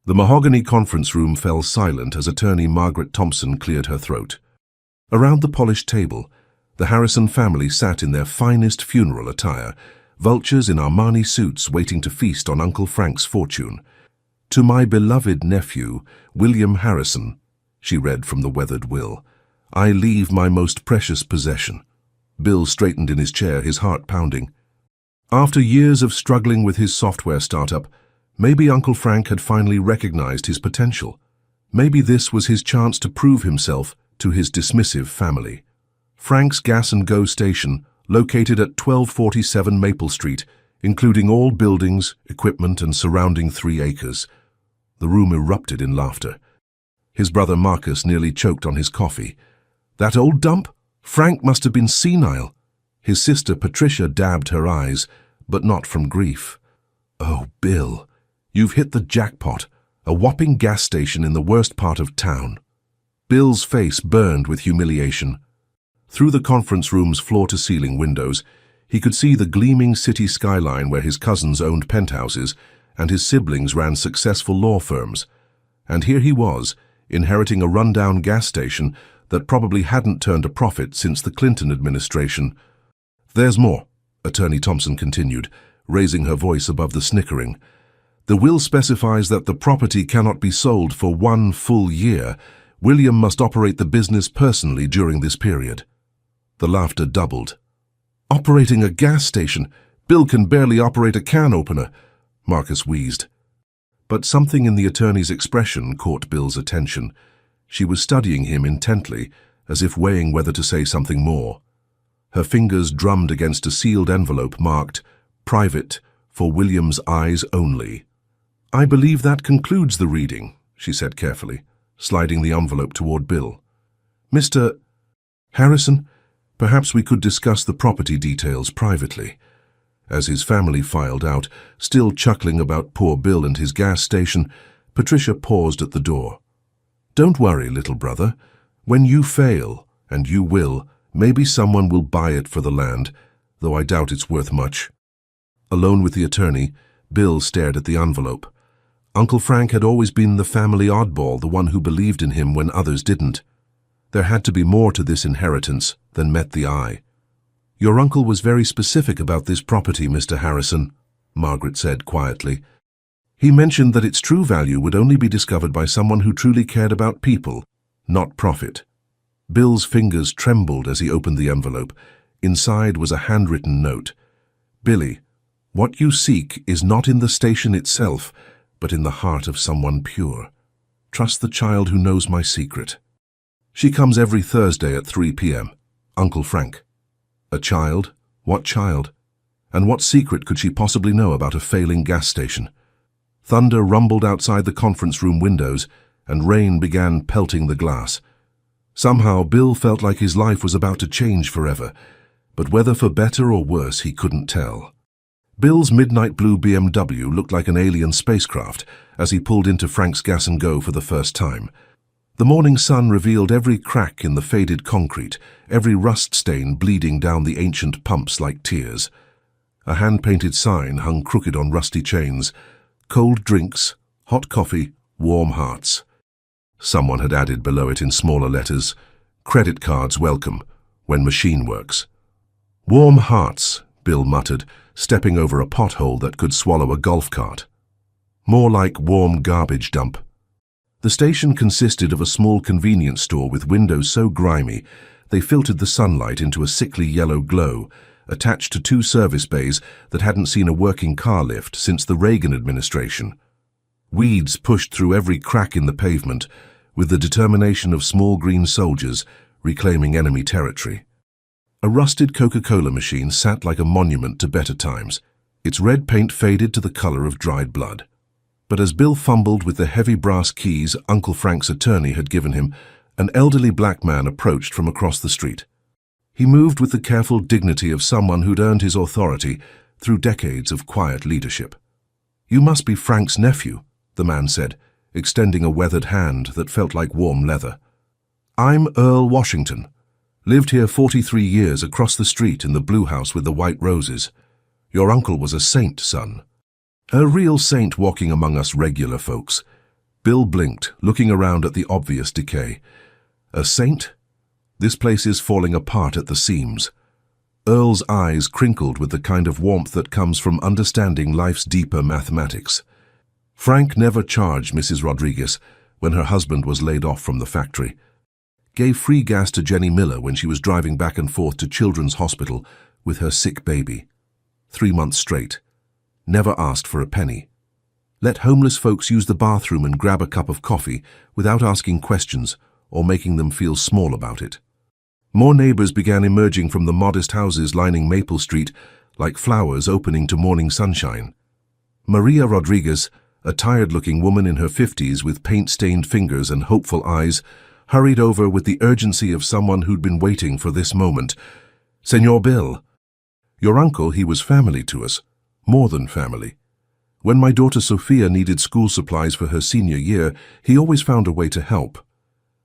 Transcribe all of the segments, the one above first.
The mahogany conference room fell silent as attorney Margaret Thompson cleared her throat. Around the polished table, the Harrison family sat in their finest funeral attire, vultures in Armani suits waiting to feast on Uncle Frank's fortune. "To my beloved nephew, William Harrison," she read from the weathered will, "I leave my most precious possession." Bill straightened in his chair, his heart pounding. After years of struggling with his software startup, maybe Uncle Frank had finally recognized his potential. Maybe this was his chance to prove himself to his dismissive family. Frank's Gas and Go station, located at 1247 Maple Street, including all buildings, equipment, and surrounding 3 acres. The room erupted in laughter. His brother Marcus nearly choked on his coffee. "That old dump? Frank must have been senile." His sister Patricia dabbed her eyes, but not from grief. "Oh, Bill, you've hit the jackpot. A whopping gas station in the worst part of town." Bill's face burned with humiliation. Through the conference room's floor-to-ceiling windows, he could see the gleaming city skyline where his cousins owned penthouses and his siblings ran successful law firms. And here he was, inheriting a rundown gas station that probably hadn't turned a profit since the Clinton administration. "There's more," Attorney Thompson continued, raising her voice above the snickering. "The will specifies that the property cannot be sold for 1 full year. William must operate the business personally during this period." The laughter doubled. "Operating a gas station? Bill can barely operate a can opener," Marcus wheezed. But something in the attorney's expression caught Bill's attention. She was studying him intently, as if weighing whether to say something more. Her fingers drummed against a sealed envelope marked, "Private, for William's eyes only." "I believe that concludes the reading," she said carefully, sliding the envelope toward Bill. "Mr. Harrison, perhaps we could discuss the property details privately." As his family filed out, still chuckling about poor Bill and his gas station, Patricia paused at the door. "Don't worry, little brother. When you fail, and you will, maybe someone will buy it for the land, though I doubt it's worth much." Alone with the attorney, Bill stared at the envelope. Uncle Frank had always been the family oddball, the one who believed in him when others didn't. There had to be more to this inheritance than met the eye. "Your uncle was very specific about this property, Mr. Harrison," Margaret said quietly. "He mentioned that its true value would only be discovered by someone who truly cared about people, not profit." Bill's fingers trembled as he opened the envelope. Inside was a handwritten note. "Billy, what you seek is not in the station itself, but in the heart of someone pure. Trust the child who knows my secret. She comes every Thursday at 3 p.m. Uncle Frank." A child? What child? And what secret could she possibly know about a failing gas station? Thunder rumbled outside the conference room windows, and rain began pelting the glass. Somehow, Bill felt like his life was about to change forever, but whether for better or worse, he couldn't tell. Bill's midnight blue BMW looked like an alien spacecraft as he pulled into Frank's Gas and Go for the first time. The morning sun revealed every crack in the faded concrete, every rust stain bleeding down the ancient pumps like tears. A hand-painted sign hung crooked on rusty chains. "Cold drinks, hot coffee, warm hearts." Someone had added below it in smaller letters, "Credit cards welcome, when machine works." "Warm hearts," Bill muttered, stepping over a pothole that could swallow a golf cart. "More like warm garbage dump." The station consisted of a small convenience store with windows so grimy they filtered the sunlight into a sickly yellow glow, attached to 2 service bays that hadn't seen a working car lift since the Reagan administration. Weeds pushed through every crack in the pavement, with the determination of small green soldiers reclaiming enemy territory. A rusted Coca-Cola machine sat like a monument to better times. Its red paint faded to the color of dried blood. But as Bill fumbled with the heavy brass keys Uncle Frank's attorney had given him, an elderly black man approached from across the street. He moved with the careful dignity of someone who'd earned his authority through decades of quiet leadership. "You must be Frank's nephew," the man said, extending a weathered hand that felt like warm leather. "I'm Earl Washington. Lived here 43 years across the street in the blue house with the white roses. Your uncle was a saint, son. A real saint walking among us regular folks. Bill blinked, looking around at the obvious decay. A saint? This place is falling apart at the seams. Earl's eyes crinkled with the kind of warmth that comes from understanding life's deeper mathematics. Frank never charged Mrs. Rodriguez when her husband was laid off from the factory. Gave free gas to Jenny Miller when she was driving back and forth to Children's Hospital with her sick baby. 3 months straight. Never asked for a penny. Let homeless folks use the bathroom and grab a cup of coffee without asking questions or making them feel small about it. More neighbors began emerging from the modest houses lining Maple Street like flowers opening to morning sunshine. Maria Rodriguez, a tired-looking woman in her 50s with paint-stained fingers and hopeful eyes, hurried over with the urgency of someone who'd been waiting for this moment. "Senor Bill, your uncle, he was family to us, more than family. When my daughter Sophia needed school supplies for her senior year, he always found a way to help.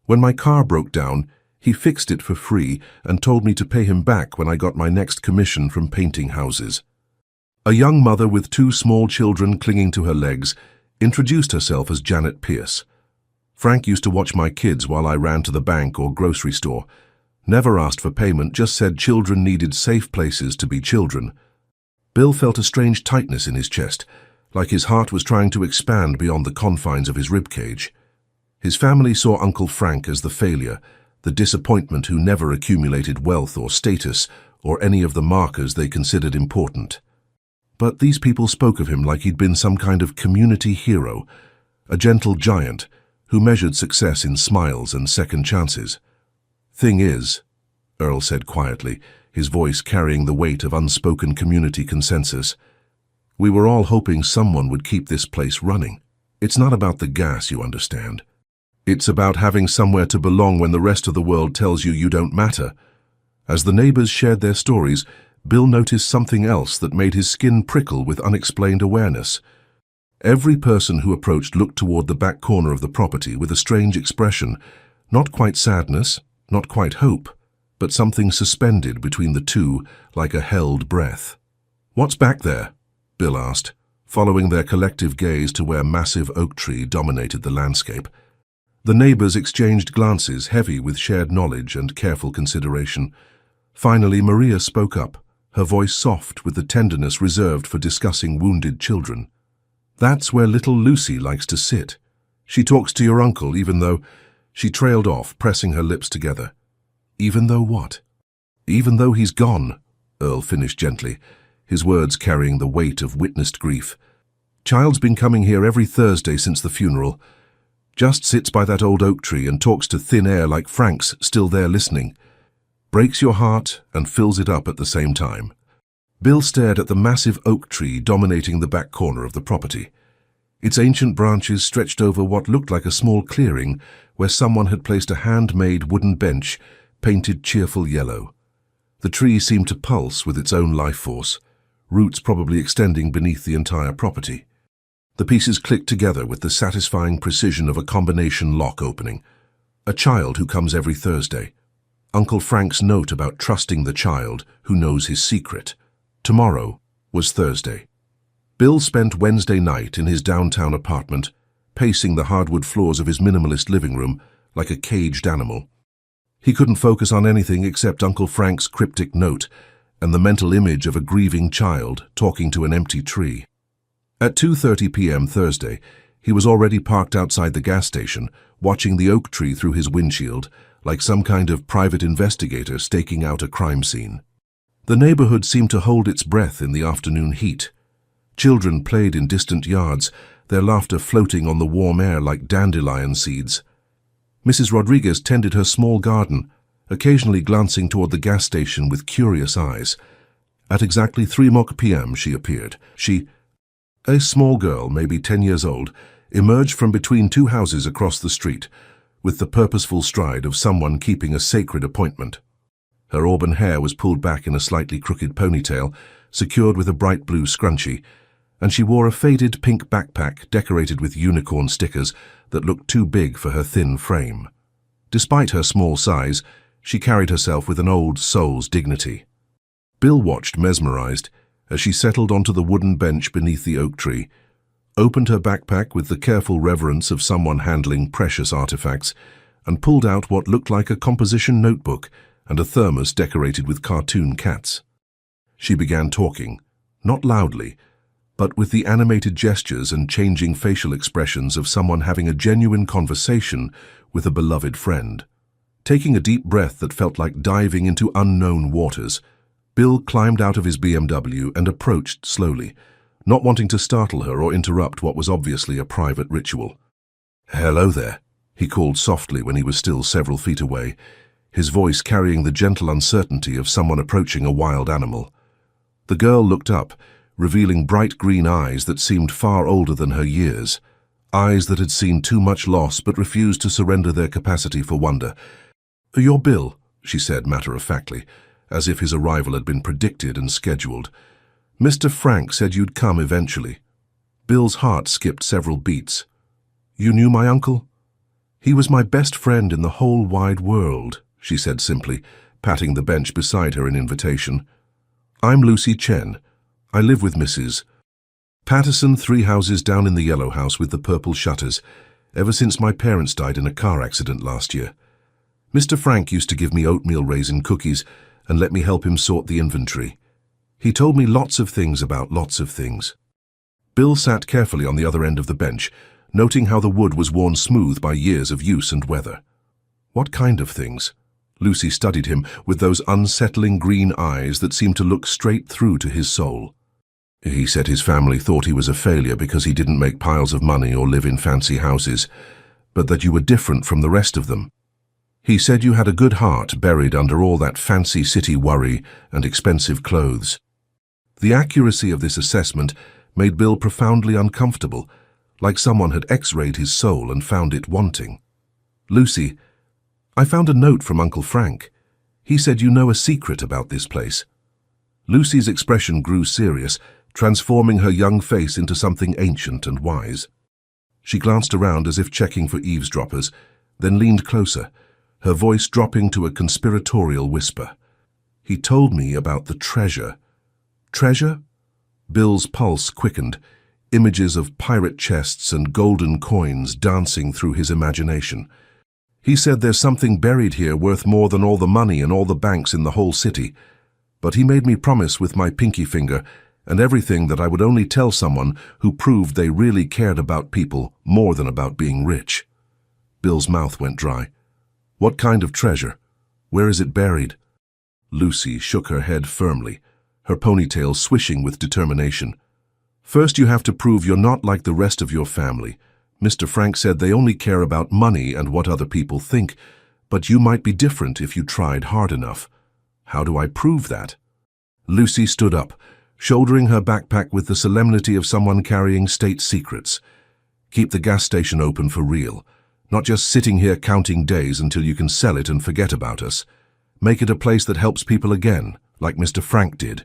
When my car broke down, he fixed it for free and told me to pay him back when I got my next commission from painting houses." A young mother with 2 small children clinging to her legs introduced herself as Janet Pierce. "Frank used to watch my kids while I ran to the bank or grocery store. Never asked for payment, just said children needed safe places to be children." Bill felt a strange tightness in his chest, like his heart was trying to expand beyond the confines of his ribcage. His family saw Uncle Frank as the failure, the disappointment who never accumulated wealth or status or any of the markers they considered important. But these people spoke of him like he'd been some kind of community hero, a gentle giant who measured success in smiles and second chances. "Thing is," Earl said quietly, his voice carrying the weight of unspoken community consensus, "we were all hoping someone would keep this place running. It's not about the gas, you understand. It's about having somewhere to belong when the rest of the world tells you you don't matter." As the neighbors shared their stories, Bill noticed something else that made his skin prickle with unexplained awareness. Every person who approached looked toward the back corner of the property with a strange expression, not quite sadness, not quite hope, but something suspended between the two like a held breath. "What's back there?" Bill asked, following their collective gaze to where a massive oak tree dominated the landscape. The neighbors exchanged glances heavy with shared knowledge and careful consideration. Finally, Maria spoke up, her voice soft with the tenderness reserved for discussing wounded children. "That's where little Lucy likes to sit. She talks to your uncle even though—" She trailed off, pressing her lips together. "Even though what?" "Even though he's gone," Earl finished gently, his words carrying the weight of witnessed grief. "Child's been coming here every Thursday since the funeral. Just sits by that old oak tree and talks to thin air like Frank's still there listening. Breaks your heart and fills it up at the same time." Bill stared at the massive oak tree dominating the back corner of the property. Its ancient branches stretched over what looked like a small clearing where someone had placed a handmade wooden bench painted cheerful yellow. The tree seemed to pulse with its own life force, roots probably extending beneath the entire property. The pieces clicked together with the satisfying precision of a combination lock opening. A child who comes every Thursday. Uncle Frank's note about trusting the child who knows his secret. Tomorrow was Thursday. Bill spent Wednesday night in his downtown apartment, pacing the hardwood floors of his minimalist living room like a caged animal. He couldn't focus on anything except Uncle Frank's cryptic note and the mental image of a grieving child talking to an empty tree. At 2:30 p.m. Thursday, he was already parked outside the gas station, watching the oak tree through his windshield, like some kind of private investigator staking out a crime scene. The neighborhood seemed to hold its breath in the afternoon heat. Children played in distant yards, their laughter floating on the warm air like dandelion seeds. Mrs. Rodriguez tended her small garden, occasionally glancing toward the gas station with curious eyes. At exactly 3 p.m. she appeared. A small girl, maybe 10 years old, emerged from between 2 houses across the street, with the purposeful stride of someone keeping a sacred appointment. Her auburn hair was pulled back in a slightly crooked ponytail, secured with a bright blue scrunchie, and she wore a faded pink backpack decorated with unicorn stickers that looked too big for her thin frame. Despite her small size, she carried herself with an old soul's dignity. Bill watched mesmerized as she settled onto the wooden bench beneath the oak tree, opened her backpack with the careful reverence of someone handling precious artifacts, and pulled out what looked like a composition notebook and a thermos decorated with cartoon cats. She began talking, not loudly, but with the animated gestures and changing facial expressions of someone having a genuine conversation with a beloved friend. Taking a deep breath that felt like diving into unknown waters, Bill climbed out of his BMW and approached slowly, not wanting to startle her or interrupt what was obviously a private ritual. "Hello there," he called softly when he was still several feet away, his voice carrying the gentle uncertainty of someone approaching a wild animal. The girl looked up, revealing bright green eyes that seemed far older than her years, eyes that had seen too much loss but refused to surrender their capacity for wonder. "You're Bill," she said matter-of-factly, as if his arrival had been predicted and scheduled. "Mr. Frank said you'd come eventually." Bill's heart skipped several beats. "You knew my uncle?" "He was my best friend in the whole wide world," she said simply, patting the bench beside her in invitation. "I'm Lucy Chen. I live with Mrs. Patterson, 3 houses down in the yellow house with the purple shutters, ever since my parents died in a car accident last year. Mr. Frank used to give me oatmeal raisin cookies and let me help him sort the inventory. He told me lots of things about lots of things." Bill sat carefully on the other end of the bench, noting how the wood was worn smooth by years of use and weather. "What kind of things?" Lucy studied him with those unsettling green eyes that seemed to look straight through to his soul. "He said his family thought he was a failure because he didn't make piles of money or live in fancy houses, but that you were different from the rest of them. He said you had a good heart buried under all that fancy city worry and expensive clothes." The accuracy of this assessment made Bill profoundly uncomfortable, like someone had x-rayed his soul and found it wanting. "Lucy, I found a note from Uncle Frank. He said you know a secret about this place." Lucy's expression grew serious, transforming her young face into something ancient and wise. She glanced around as if checking for eavesdroppers, then leaned closer, her voice dropping to a conspiratorial whisper. "He told me about the treasure." "Treasure?" Bill's pulse quickened, images of pirate chests and golden coins dancing through his imagination. "He said there's something buried here worth more than all the money in all the banks in the whole city. But he made me promise with my pinky finger and everything that I would only tell someone who proved they really cared about people more than about being rich." Bill's mouth went dry. "What kind of treasure? Where is it buried?" Lucy shook her head firmly, her ponytail swishing with determination. "First you have to prove you're not like the rest of your family. Mr. Frank said they only care about money and what other people think, but you might be different if you tried hard enough. How do I prove that?" Lucy stood up, shouldering her backpack with the solemnity of someone carrying state secrets. "Keep the gas station open for real, not just sitting here counting days until you can sell it and forget about us. Make it a place that helps people again, like Mr. Frank did."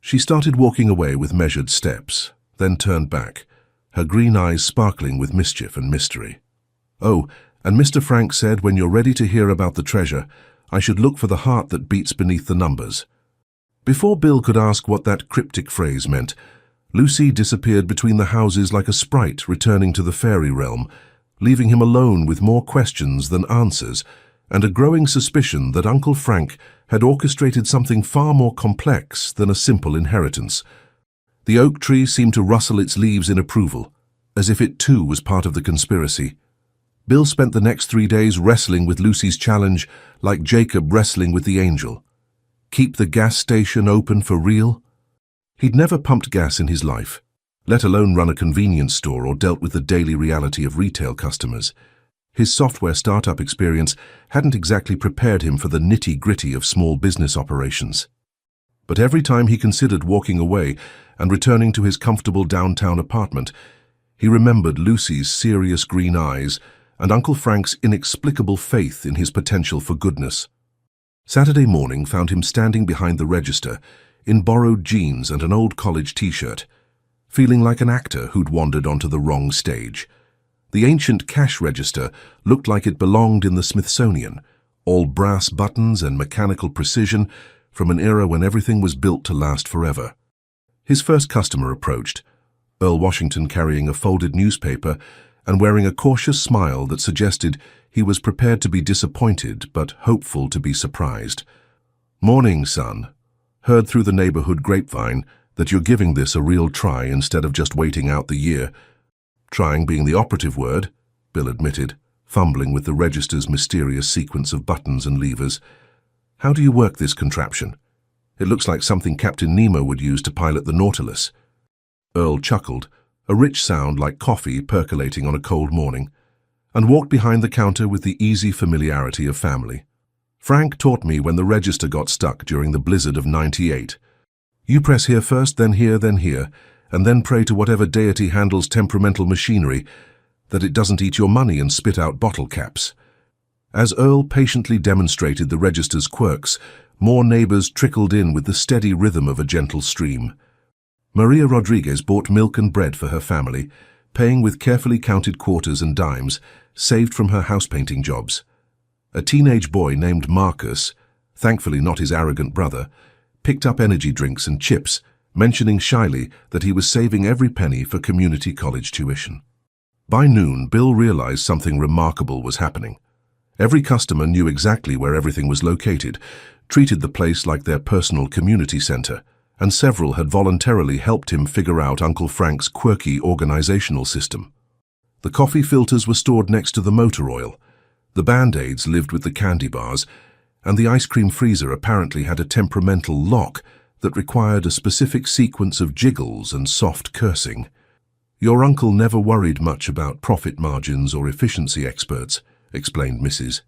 She started walking away with measured steps, then turned back, her green eyes sparkling with mischief and mystery. "Oh, and Mr. Frank said when you're ready to hear about the treasure, I should look for the heart that beats beneath the numbers." Before Bill could ask what that cryptic phrase meant, Lucy disappeared between the houses like a sprite returning to the fairy realm, leaving him alone with more questions than answers, and a growing suspicion that Uncle Frank had orchestrated something far more complex than a simple inheritance. The oak tree seemed to rustle its leaves in approval, as if it too was part of the conspiracy. Bill spent the next 3 days wrestling with Lucy's challenge like Jacob wrestling with the angel. Keep the gas station open for real? He'd never pumped gas in his life, let alone run a convenience store or dealt with the daily reality of retail customers. His software startup experience hadn't exactly prepared him for the nitty-gritty of small business operations. But every time he considered walking away and returning to his comfortable downtown apartment, he remembered Lucy's serious green eyes and Uncle Frank's inexplicable faith in his potential for goodness. Saturday morning found him standing behind the register in borrowed jeans and an old college t-shirt, feeling like an actor who'd wandered onto the wrong stage. The ancient cash register looked like it belonged in the Smithsonian, all brass buttons and mechanical precision from an era when everything was built to last forever. His first customer approached, Earl Washington carrying a folded newspaper and wearing a cautious smile that suggested he was prepared to be disappointed but hopeful to be surprised. "Morning, son. Heard through the neighborhood grapevine that you're giving this a real try instead of just waiting out the year." "Trying being the operative word," Bill admitted, fumbling with the register's mysterious sequence of buttons and levers. "How do you work this contraption? It looks like something Captain Nemo would use to pilot the Nautilus." Earl chuckled, a rich sound like coffee percolating on a cold morning, and walked behind the counter with the easy familiarity of family. "Frank taught me when the register got stuck during the blizzard of '98. You press here first, then here, and then pray to whatever deity handles temperamental machinery that it doesn't eat your money and spit out bottle caps." As Earl patiently demonstrated the register's quirks, more neighbors trickled in with the steady rhythm of a gentle stream. Maria Rodriguez bought milk and bread for her family, paying with carefully counted quarters and dimes, saved from her house-painting jobs. A teenage boy named Marcus, thankfully not his arrogant brother, picked up energy drinks and chips, mentioning shyly that he was saving every penny for community college tuition. By noon, Bill realized something remarkable was happening. Every customer knew exactly where everything was located, treated the place like their personal community center, and several had voluntarily helped him figure out Uncle Frank's quirky organizational system. The coffee filters were stored next to the motor oil, the Band-Aids lived with the candy bars, and the ice cream freezer apparently had a temperamental lock that required a specific sequence of jiggles and soft cursing. "Your uncle never worried much about profit margins or efficiency experts," explained Mrs.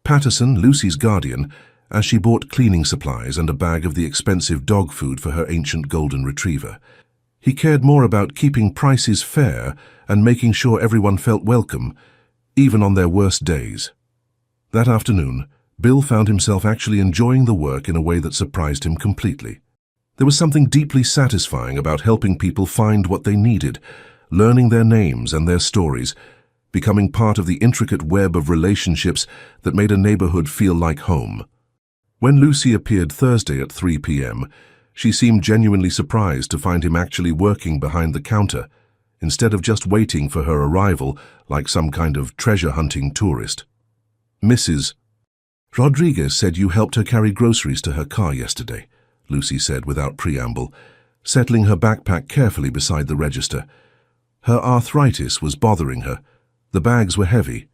Patterson, Lucy's guardian, as she bought cleaning supplies and a bag of the expensive dog food for her ancient golden retriever. "He cared more about keeping prices fair and making sure everyone felt welcome, even on their worst days." That afternoon, Bill found himself actually enjoying the work in a way that surprised him completely. There was something deeply satisfying about helping people find what they needed, learning their names and their stories, becoming part of the intricate web of relationships that made a neighborhood feel like home. When Lucy appeared Thursday at 3 p.m., she seemed genuinely surprised to find him actually working behind the counter, instead of just waiting for her arrival like some kind of treasure-hunting tourist. "Mrs. Rodriguez said you helped her carry groceries to her car yesterday," Lucy said without preamble, settling her backpack carefully beside the register. Her arthritis was bothering her. The bags were heavy.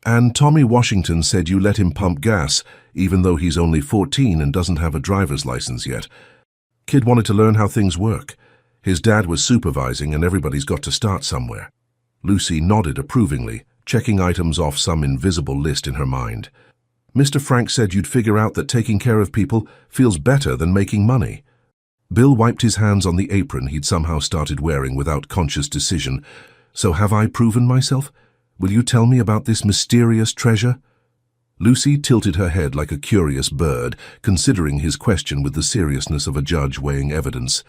"And Tommy Washington said you let him pump gas, even though he's only 14 and doesn't have a driver's license yet. Kid wanted to learn how things work. His dad was supervising and everybody's got to start somewhere." Lucy nodded approvingly, checking items off some invisible list in her mind. "Mr. Frank said you'd figure out that taking care of people feels better than making money." Bill wiped his hands on the apron he'd somehow started wearing without conscious decision. "So have I proven myself? Will you tell me about this mysterious treasure?" Lucy tilted her head like a curious bird, considering his question with the seriousness of a judge weighing evidence.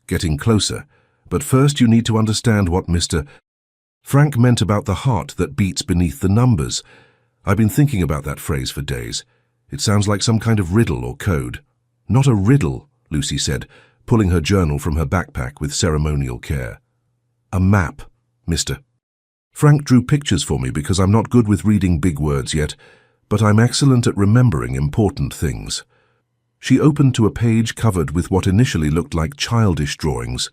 "Getting closer. But first you need to understand what Mr. Frank meant about the heart that beats beneath the numbers. I've been thinking about that phrase for days. It sounds like some kind of riddle or code." "Not a riddle," Lucy said, pulling her journal from her backpack with ceremonial care. "A map, Mr. Frank drew pictures for me because I'm not good with reading big words yet, but I'm excellent at remembering important things." She opened to a page covered with what initially looked like childish drawings.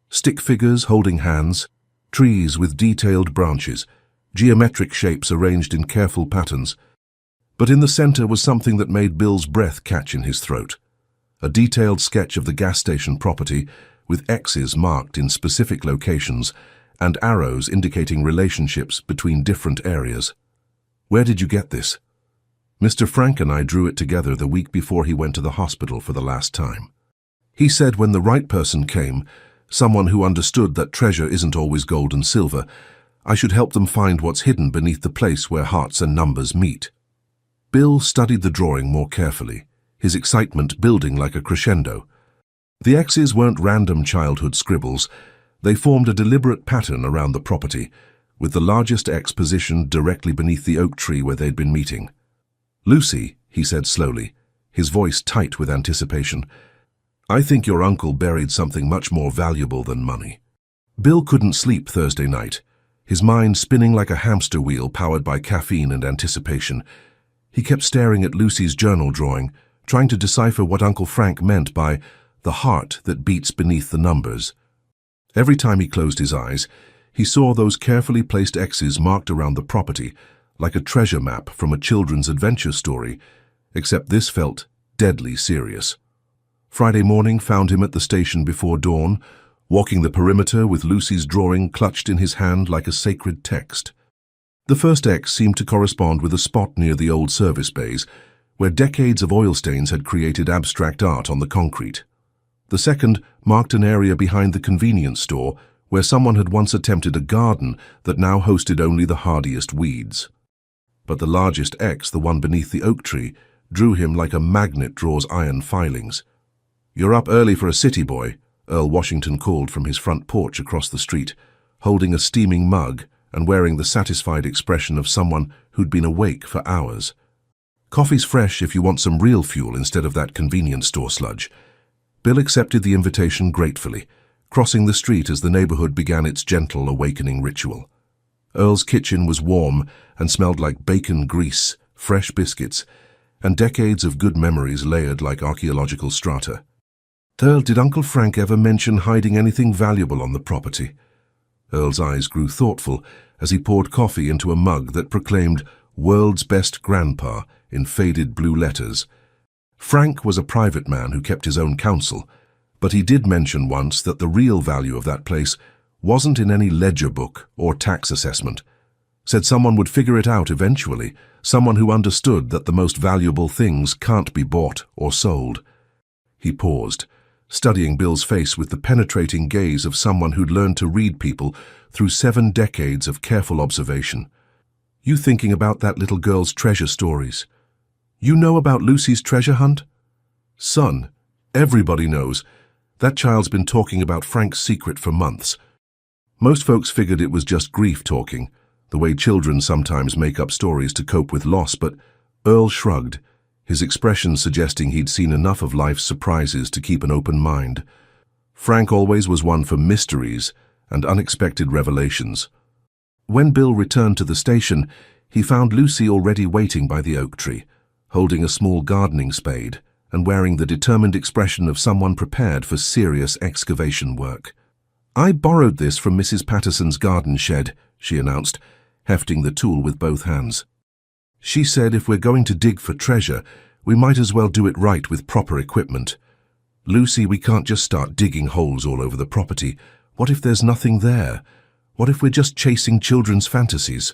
Stick figures holding hands, trees with detailed branches, geometric shapes arranged in careful patterns. But in the center was something that made Bill's breath catch in his throat. A detailed sketch of the gas station property, with X's marked in specific locations, and arrows indicating relationships between different areas. "Where did you get this?" "Mr. Frank and I drew it together the week before he went to the hospital for the last time. He said when the right person came, someone who understood that treasure isn't always gold and silver, I should help them find what's hidden beneath the place where hearts and numbers meet." Bill studied the drawing more carefully, his excitement building like a crescendo. The X's weren't random childhood scribbles. They formed a deliberate pattern around the property, with the largest X positioned directly beneath the oak tree where they'd been meeting. "Lucy," he said slowly, his voice tight with anticipation, "I think your uncle buried something much more valuable than money. Bill couldn't sleep Thursday night, his mind spinning like a hamster wheel powered by caffeine and anticipation. He kept staring at Lucy's journal drawing, trying to decipher what Uncle Frank meant by the heart that beats beneath the numbers. Every time he closed his eyes, he saw those carefully placed X's marked around the property, like a treasure map from a children's adventure story, except this felt deadly serious. Friday morning found him at the station before dawn, walking the perimeter with Lucy's drawing clutched in his hand like a sacred text. The first X seemed to correspond with a spot near the old service bays, where decades of oil stains had created abstract art on the concrete. The second marked an area behind the convenience store where someone had once attempted a garden that now hosted only the hardiest weeds. But the largest X, the one beneath the oak tree, drew him like a magnet draws iron filings. "You're up early for a city boy," Earl Washington called from his front porch across the street, holding a steaming mug and wearing the satisfied expression of someone who'd been awake for hours. "Coffee's fresh if you want some real fuel instead of that convenience store sludge." Bill accepted the invitation gratefully, crossing the street as the neighborhood began its gentle awakening ritual. Earl's kitchen was warm and smelled like bacon grease, fresh biscuits, and decades of good memories layered like archaeological strata. "Earl, did Uncle Frank ever mention hiding anything valuable on the property?" Earl's eyes grew thoughtful as he poured coffee into a mug that proclaimed "World's Best Grandpa" in faded blue letters. Frank was a private man who kept his own counsel, but he did mention once that the real value of that place wasn't in any ledger book or tax assessment. Said someone would figure it out eventually, someone who understood that the most valuable things can't be bought or sold. He paused, studying Bill's face with the penetrating gaze of someone who'd learned to read people through 7 decades of careful observation. "You thinking about that little girl's treasure stories? You know about Lucy's treasure hunt?" "Son, everybody knows. That child's been talking about Frank's secret for months." Most folks figured it was just grief talking, the way children sometimes make up stories to cope with loss, but Earl shrugged, his expression suggesting he'd seen enough of life's surprises to keep an open mind. Frank always was one for mysteries and unexpected revelations. When Bill returned to the station, he found Lucy already waiting by the oak tree, holding a small gardening spade and wearing the determined expression of someone prepared for serious excavation work. "I borrowed this from Mrs. Patterson's garden shed," she announced, hefting the tool with both hands. "She said if we're going to dig for treasure, we might as well do it right with proper equipment. Lucy, we can't just start digging holes all over the property. What if there's nothing there? What if we're just chasing children's fantasies?"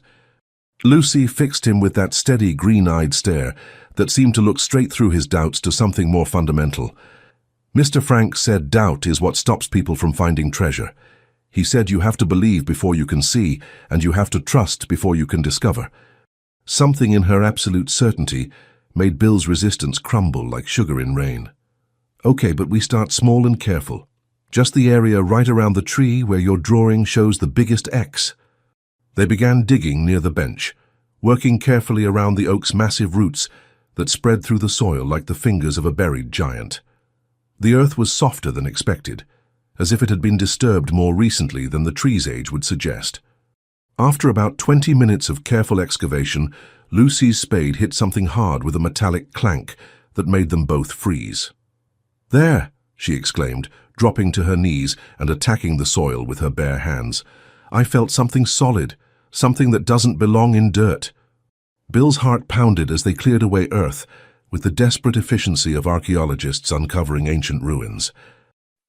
Lucy fixed him with that steady, green-eyed stare that seemed to look straight through his doubts to something more fundamental. "Mr. Frank said doubt is what stops people from finding treasure. He said you have to believe before you can see, and you have to trust before you can discover." Something in her absolute certainty made Bill's resistance crumble like sugar in rain. "Okay, but we start small and careful. Just the area right around the tree where your drawing shows the biggest X." They began digging near the bench, working carefully around the oak's massive roots that spread through the soil like the fingers of a buried giant. The earth was softer than expected, as if it had been disturbed more recently than the tree's age would suggest. After about 20 minutes of careful excavation, Lucy's spade hit something hard with a metallic clank that made them both freeze. "There!" she exclaimed, dropping to her knees and attacking the soil with her bare hands. "I felt something solid, something that doesn't belong in dirt." Bill's heart pounded as they cleared away earth, with the desperate efficiency of archaeologists uncovering ancient ruins.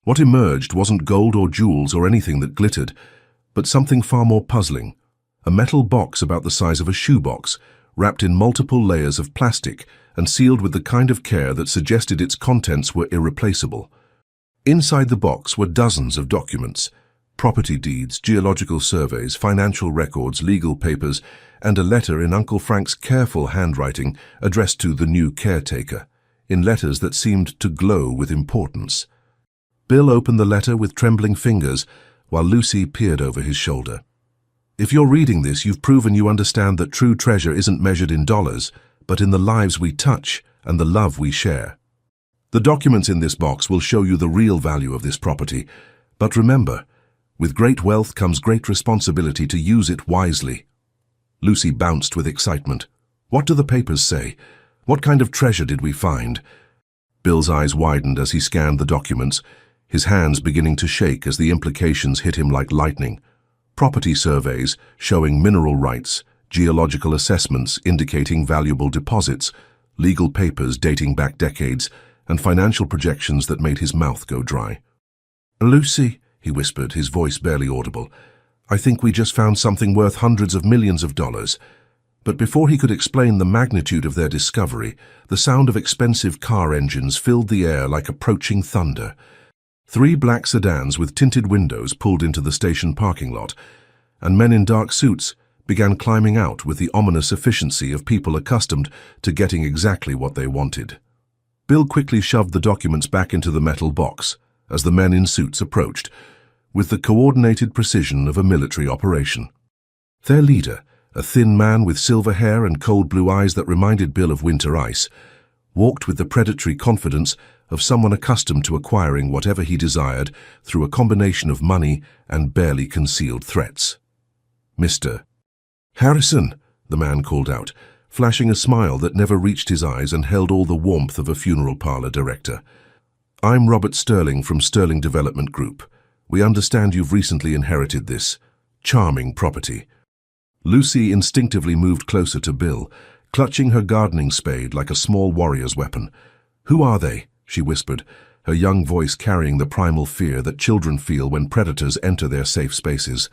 What emerged wasn't gold or jewels or anything that glittered, but something far more puzzling. A metal box about the size of a shoebox, wrapped in multiple layers of plastic and sealed with the kind of care that suggested its contents were irreplaceable. Inside the box were dozens of documents: property deeds, geological surveys, financial records, legal papers, and a letter in Uncle Frank's careful handwriting addressed to the new caretaker, in letters that seemed to glow with importance. Bill opened the letter with trembling fingers, while Lucy peered over his shoulder. "If you're reading this, you've proven you understand that true treasure isn't measured in dollars, but in the lives we touch and the love we share. The documents in this box will show you the real value of this property, but remember, With great wealth comes great responsibility to use it wisely. Lucy bounced with excitement. What do the papers say? What kind of treasure did we find? Bill's eyes widened as he scanned the documents, his hands beginning to shake as the implications hit him like lightning. Property surveys showing mineral rights, geological assessments indicating valuable deposits, legal papers dating back decades, and financial projections that made his mouth go dry. "Lucy," he whispered, his voice barely audible, "I think we just found something worth hundreds of millions of dollars." But before he could explain the magnitude of their discovery, the sound of expensive car engines filled the air like approaching thunder. 3 black sedans with tinted windows pulled into the station parking lot, and men in dark suits began climbing out with the ominous efficiency of people accustomed to getting exactly what they wanted. Bill quickly shoved the documents back into the metal box as the men in suits approached, with the coordinated precision of a military operation. Their leader, a thin man with silver hair and cold blue eyes that reminded Bill of winter ice, walked with the predatory confidence of someone accustomed to acquiring whatever he desired through a combination of money and barely concealed threats. "Mr. Harrison," the man called out, flashing a smile that never reached his eyes and held all the warmth of a funeral parlor director. "I'm Robert Sterling from Sterling Development Group. We understand you've recently inherited this charming property." Lucy instinctively moved closer to Bill, clutching her gardening spade like a small warrior's weapon. "Who are they?" she whispered, her young voice carrying the primal fear that children feel when predators enter their safe spaces.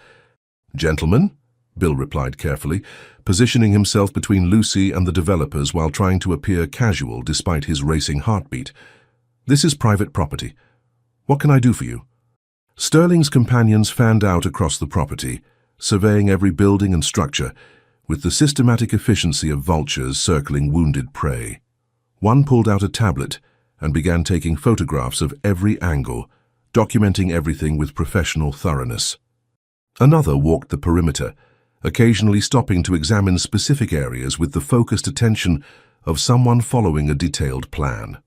"Gentlemen," Bill replied carefully, positioning himself between Lucy and the developers while trying to appear casual despite his racing heartbeat. "This is private property. What can I do for you?" Sterling's companions fanned out across the property, surveying every building and structure, with the systematic efficiency of vultures circling wounded prey. One pulled out a tablet and began taking photographs of every angle, documenting everything with professional thoroughness. Another walked the perimeter, occasionally stopping to examine specific areas with the focused attention of someone following a detailed plan.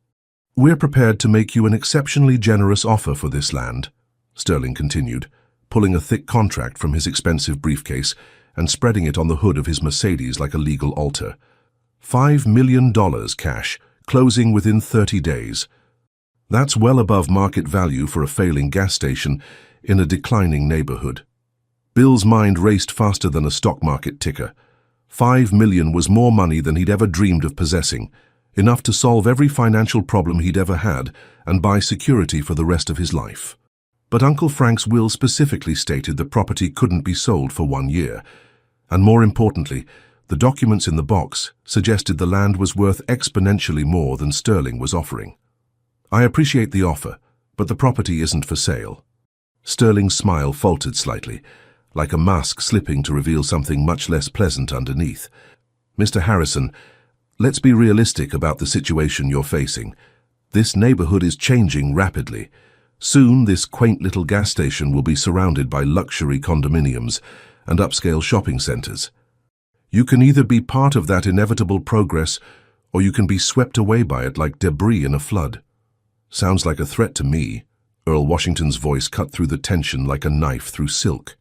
"We're prepared to make you an exceptionally generous offer for this land," Sterling continued, pulling a thick contract from his expensive briefcase and spreading it on the hood of his Mercedes like a legal altar. $5 million cash, closing within 30 days. That's well above market value for a failing gas station in a declining neighborhood. Bill's mind raced faster than a stock market ticker. $5 million was more money than he'd ever dreamed of possessing, enough to solve every financial problem he'd ever had and buy security for the rest of his life. But Uncle Frank's will specifically stated the property couldn't be sold for 1 year, and more importantly, the documents in the box suggested the land was worth exponentially more than Sterling was offering. "I appreciate the offer, but the property isn't for sale." Sterling's smile faltered slightly, like a mask slipping to reveal something much less pleasant underneath. "Mr. Harrison, let's be realistic about the situation you're facing. This neighborhood is changing rapidly. Soon, this quaint little gas station will be surrounded by luxury condominiums and upscale shopping centers. You can either be part of that inevitable progress, or you can be swept away by it like debris in a flood." "Sounds like a threat to me." Earl Washington's voice cut through the tension like a knife through silk.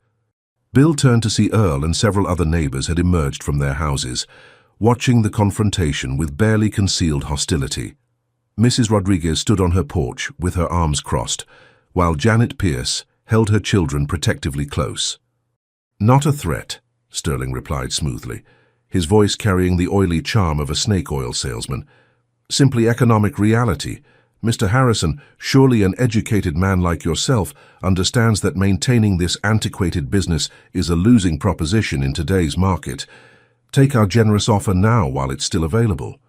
Bill turned to see Earl and several other neighbors had emerged from their houses, watching the confrontation with barely concealed hostility. Mrs. Rodriguez stood on her porch with her arms crossed, while Janet Pierce held her children protectively close. "Not a threat," Sterling replied smoothly, his voice carrying the oily charm of a snake oil salesman. "Simply economic reality. Mr. Harrison, surely an educated man like yourself understands that maintaining this antiquated business is a losing proposition in today's market. Take our generous offer now while it's still available."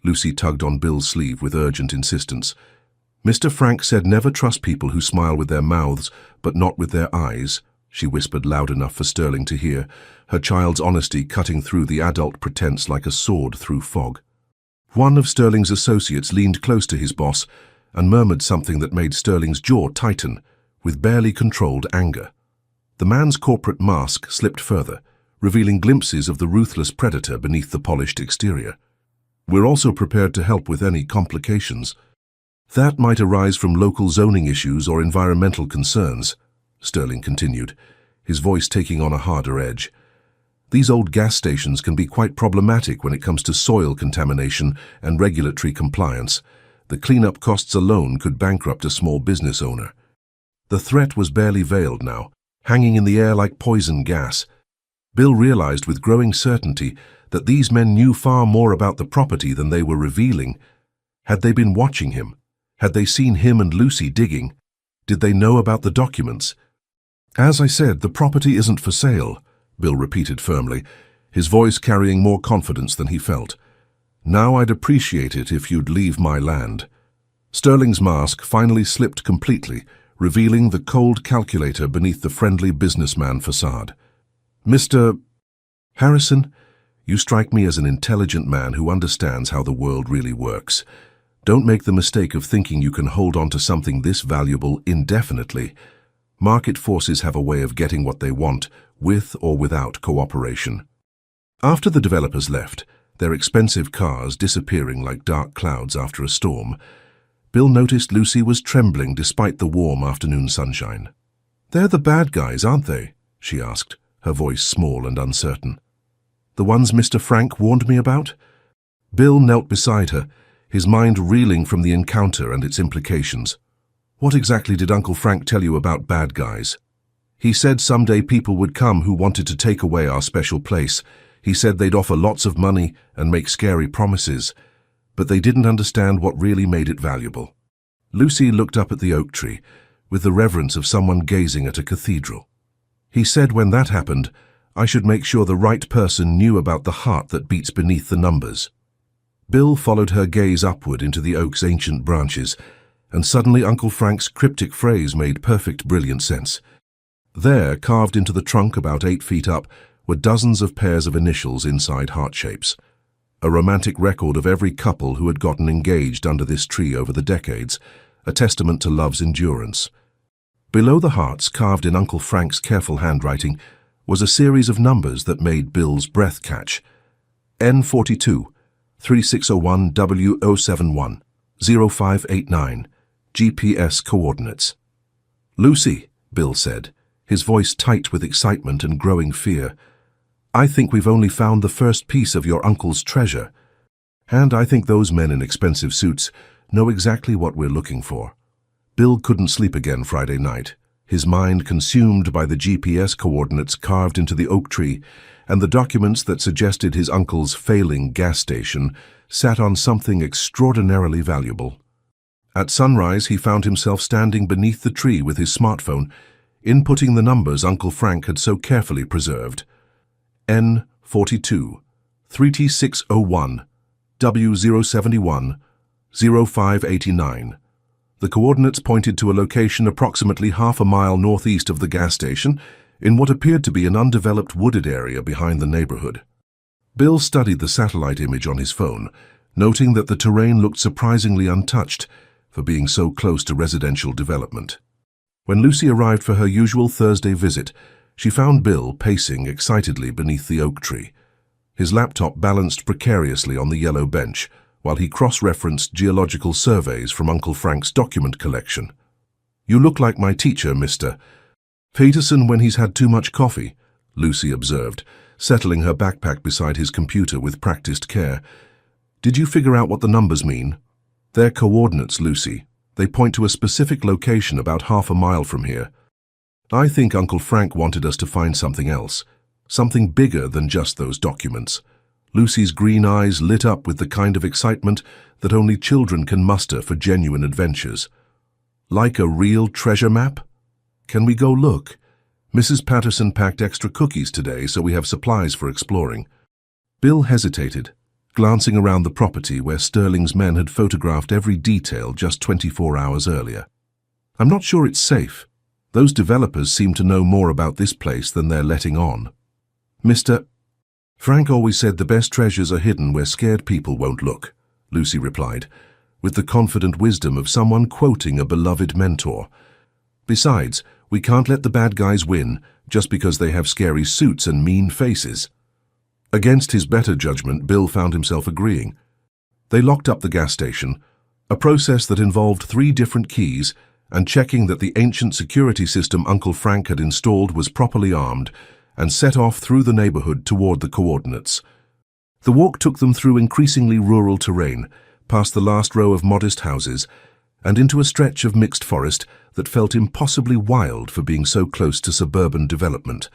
Lucy tugged on Bill's sleeve with urgent insistence. "Mr. Frank said never trust people who smile with their mouths but not with their eyes," she whispered loud enough for Sterling to hear, her child's honesty cutting through the adult pretense like a sword through fog. One of Sterling's associates leaned close to his boss and murmured something that made Sterling's jaw tighten, with barely controlled anger. The man's corporate mask slipped further, revealing glimpses of the ruthless predator beneath the polished exterior. "We're also prepared to help with any complications that might arise from local zoning issues or environmental concerns," Sterling continued, his voice taking on a harder edge. These old gas stations can be quite problematic when it comes to soil contamination and regulatory compliance. The cleanup costs alone could bankrupt a small business owner. The threat was barely veiled now, hanging in the air like poison gas. Bill realized with growing certainty that these men knew far more about the property than they were revealing. Had they been watching him? Had they seen him and Lucy digging? Did they know about the documents? As I said, the property isn't for sale, Bill repeated firmly, his voice carrying more confidence than he felt. Now I'd appreciate it if you'd leave my land. Sterling's mask finally slipped completely, revealing the cold calculator beneath the friendly businessman facade. Mr. Harrison, you strike me as an intelligent man who understands how the world really works. Don't make the mistake of thinking you can hold on to something this valuable indefinitely. Market forces have a way of getting what they want, with or without cooperation. After the developers left, their expensive cars disappearing like dark clouds after a storm, Bill noticed Lucy was trembling despite the warm afternoon sunshine. "They're the bad guys, aren't they?" she asked, her voice small and uncertain. "The ones Mr. Frank warned me about?" Bill knelt beside her, his mind reeling from the encounter and its implications. "What exactly did Uncle Frank tell you about bad guys?" "He said someday people would come who wanted to take away our special place. He said they'd offer lots of money and make scary promises, but they didn't understand what really made it valuable." Lucy looked up at the oak tree with the reverence of someone gazing at a cathedral. "He said when that happened, I should make sure the right person knew about the heart that beats beneath the numbers." Bill followed her gaze upward into the oak's ancient branches, and suddenly Uncle Frank's cryptic phrase made perfect, brilliant sense. There, carved into the trunk about 8 feet up, were dozens of pairs of initials inside heart shapes. A romantic record of every couple who had gotten engaged under this tree over the decades, a testament to love's endurance. Below the hearts, carved in Uncle Frank's careful handwriting, was a series of numbers that made Bill's breath catch. N42, 3601 W071, 0589, GPS coordinates. "Lucy," Bill said, his voice tight with excitement and growing fear, "I think we've only found the first piece of your uncle's treasure. And I think those men in expensive suits know exactly what we're looking for." Bill couldn't sleep again Friday night, his mind consumed by the GPS coordinates carved into the oak tree and the documents that suggested his uncle's failing gas station sat on something extraordinarily valuable. At sunrise, he found himself standing beneath the tree with his smartphone, inputting the numbers Uncle Frank had so carefully preserved. N42, 3601, W071, 0589. The coordinates pointed to a location approximately half a mile northeast of the gas station, in what appeared to be an undeveloped wooded area behind the neighborhood. Bill studied the satellite image on his phone, noting that the terrain looked surprisingly untouched for being so close to residential development. When Lucy arrived for her usual Thursday visit, she found Bill pacing excitedly beneath the oak tree. His laptop balanced precariously on the yellow bench, while he cross-referenced geological surveys from Uncle Frank's document collection. "You look like my teacher, Mr. Peterson, when he's had too much coffee," Lucy observed, settling her backpack beside his computer with practiced care. "Did you figure out what the numbers mean?" "They're coordinates, Lucy. They point to a specific location about half a mile from here. I think Uncle Frank wanted us to find something else, something bigger than just those documents." Lucy's green eyes lit up with the kind of excitement that only children can muster for genuine adventures. "Like a real treasure map? Can we go look? Mrs. Patterson packed extra cookies today, so we have supplies for exploring." Bill hesitated, glancing around the property where Sterling's men had photographed every detail just 24 hours earlier. "I'm not sure it's safe. Those developers seem to know more about this place than they're letting on." "Mr. Frank always said the best treasures are hidden where scared people won't look," Lucy replied, with the confident wisdom of someone quoting a beloved mentor. "Besides, we can't let the bad guys win just because they have scary suits and mean faces." Against his better judgment, Bill found himself agreeing. They locked up the gas station, a process that involved 3 different keys and checking that the ancient security system Uncle Frank had installed was properly armed, and set off through the neighborhood toward the coordinates. The walk took them through increasingly rural terrain, past the last row of modest houses, and into a stretch of mixed forest that felt impossibly wild for being so close to suburban development.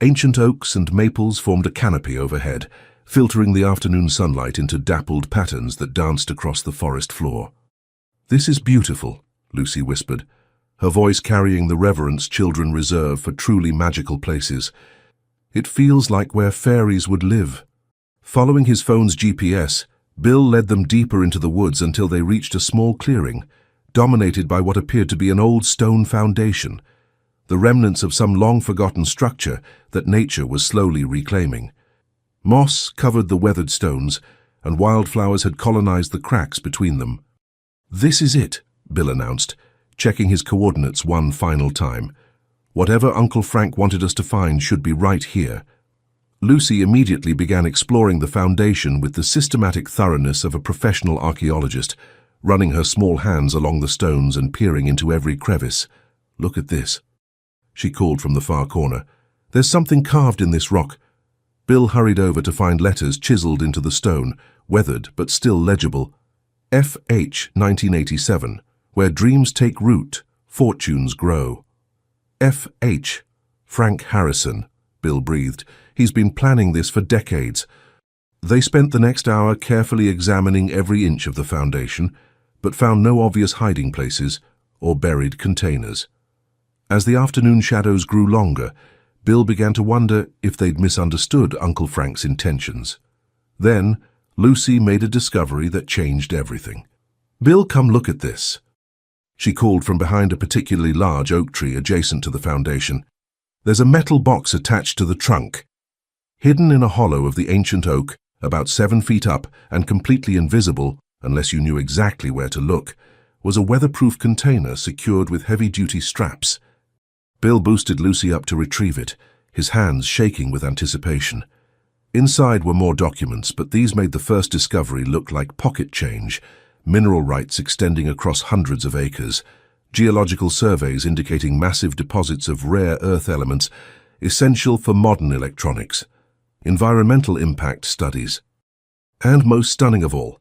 Ancient oaks and maples formed a canopy overhead, filtering the afternoon sunlight into dappled patterns that danced across the forest floor. "This is beautiful," Lucy whispered, her voice carrying the reverence children reserve for truly magical places. "It feels like where fairies would live." Following his phone's GPS, Bill led them deeper into the woods until they reached a small clearing, dominated by what appeared to be an old stone foundation, the remnants of some long-forgotten structure that nature was slowly reclaiming. Moss covered the weathered stones, and wildflowers had colonized the cracks between them. "This is it," Bill announced, checking his coordinates one final time. "Whatever Uncle Frank wanted us to find should be right here." Lucy immediately began exploring the foundation with the systematic thoroughness of a professional archaeologist, running her small hands along the stones and peering into every crevice. "Look at this," she called from the far corner. "There's something carved in this rock." Bill hurried over to find letters chiseled into the stone, weathered but still legible. "F.H. 1987, where dreams take root, fortunes grow." "F.H. Frank Harrison," Bill breathed. "He's been planning this for decades." They spent the next hour carefully examining every inch of the foundation, but found no obvious hiding places or buried containers. As the afternoon shadows grew longer, Bill began to wonder if they'd misunderstood Uncle Frank's intentions. Then, Lucy made a discovery that changed everything. "Bill, come look at this," she called from behind a particularly large oak tree adjacent to the foundation. "There's a metal box attached to the trunk. Hidden in a hollow of the ancient oak, about 7 feet up and completely invisible, unless you knew exactly where to look, was a weatherproof container secured with heavy-duty straps." Bill boosted Lucy up to retrieve it, his hands shaking with anticipation. Inside were more documents, but these made the first discovery look like pocket change, mineral rights extending across hundreds of acres, geological surveys indicating massive deposits of rare earth elements essential for modern electronics, environmental impact studies, and most stunning of all,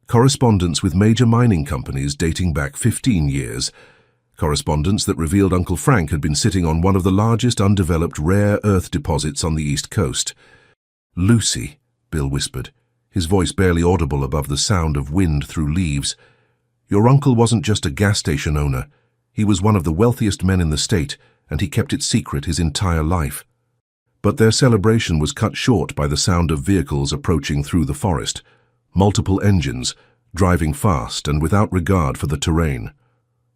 correspondence with major mining companies dating back 15 years, correspondence that revealed Uncle Frank had been sitting on one of the largest undeveloped rare earth deposits on the East Coast. "Lucy," Bill whispered, his voice barely audible above the sound of wind through leaves, "your uncle wasn't just a gas station owner. He was one of the wealthiest men in the state, and he kept it secret his entire life." But their celebration was cut short by the sound of vehicles approaching through the forest, multiple engines, driving fast and without regard for the terrain.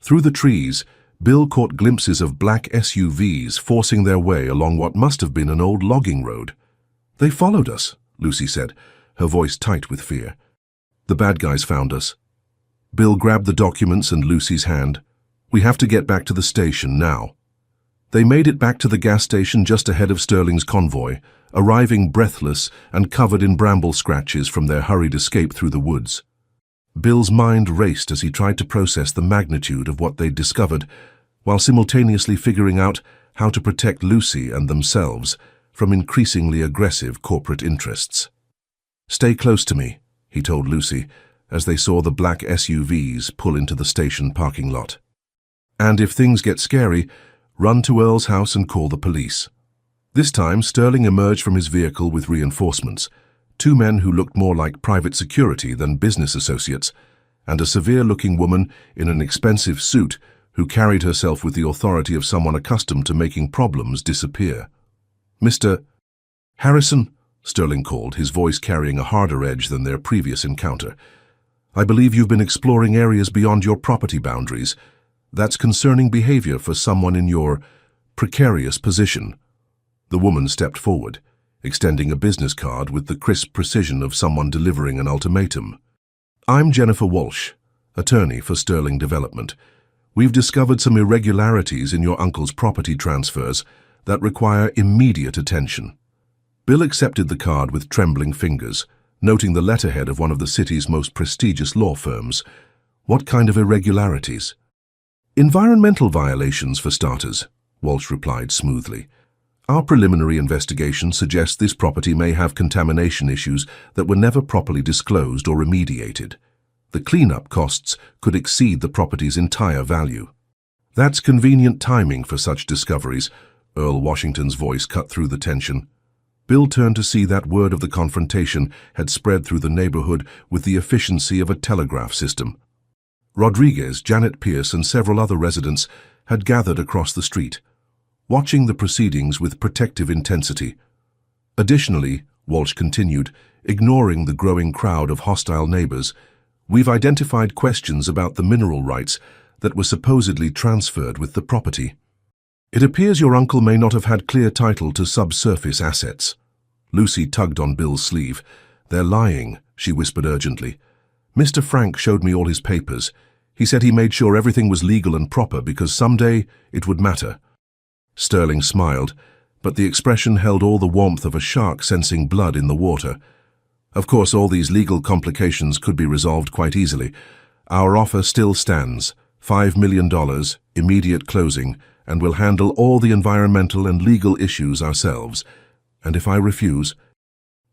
Through the trees, Bill caught glimpses of black SUVs forcing their way along what must have been an old logging road. "They followed us," Lucy said, her voice tight with fear. "The bad guys found us." Bill grabbed the documents and Lucy's hand. "We have to get back to the station now." They made it back to the gas station just ahead of Sterling's convoy, arriving breathless and covered in bramble scratches from their hurried escape through the woods. Bill's mind raced as he tried to process the magnitude of what they'd discovered, while simultaneously figuring out how to protect Lucy and themselves from increasingly aggressive corporate interests. "Stay close to me," he told Lucy, as they saw the black SUVs pull into the station parking lot. "And if things get scary, run to Earl's house and call the police." This time, Sterling emerged from his vehicle with reinforcements, 2 men who looked more like private security than business associates, and a severe-looking woman in an expensive suit who carried herself with the authority of someone accustomed to making problems disappear. "Mr. Harrison," Sterling called, his voice carrying a harder edge than their previous encounter. "I believe you've been exploring areas beyond your property boundaries. That's concerning behavior for someone in your precarious position." The woman stepped forward, extending a business card with the crisp precision of someone delivering an ultimatum. "I'm Jennifer Walsh, attorney for Sterling Development. We've discovered some irregularities in your uncle's property transfers that require immediate attention." Bill accepted the card with trembling fingers, noting the letterhead of one of the city's most prestigious law firms. "What kind of irregularities?" Environmental violations, for starters, Walsh replied smoothly. Our preliminary investigation suggests this property may have contamination issues that were never properly disclosed or remediated. The cleanup costs could exceed the property's entire value. That's convenient timing for such discoveries, Earl Washington's voice cut through the tension. Bill turned to see that word of the confrontation had spread through the neighborhood with the efficiency of a telegraph system. Rodriguez, Janet Pierce, and several other residents had gathered across the street, watching the proceedings with protective intensity. Additionally, Walsh continued, ignoring the growing crowd of hostile neighbors, we've identified questions about the mineral rights that were supposedly transferred with the property. It appears your uncle may not have had clear title to subsurface assets. Lucy tugged on Bill's sleeve. They're lying, she whispered urgently. Mr. Frank showed me all his papers. He said he made sure everything was legal and proper because someday it would matter. Sterling smiled, but the expression held all the warmth of a shark sensing blood in the water. Of course, all these legal complications could be resolved quite easily. Our offer still stands, $5 million, immediate closing, and we'll handle all the environmental and legal issues ourselves. And if I refuse,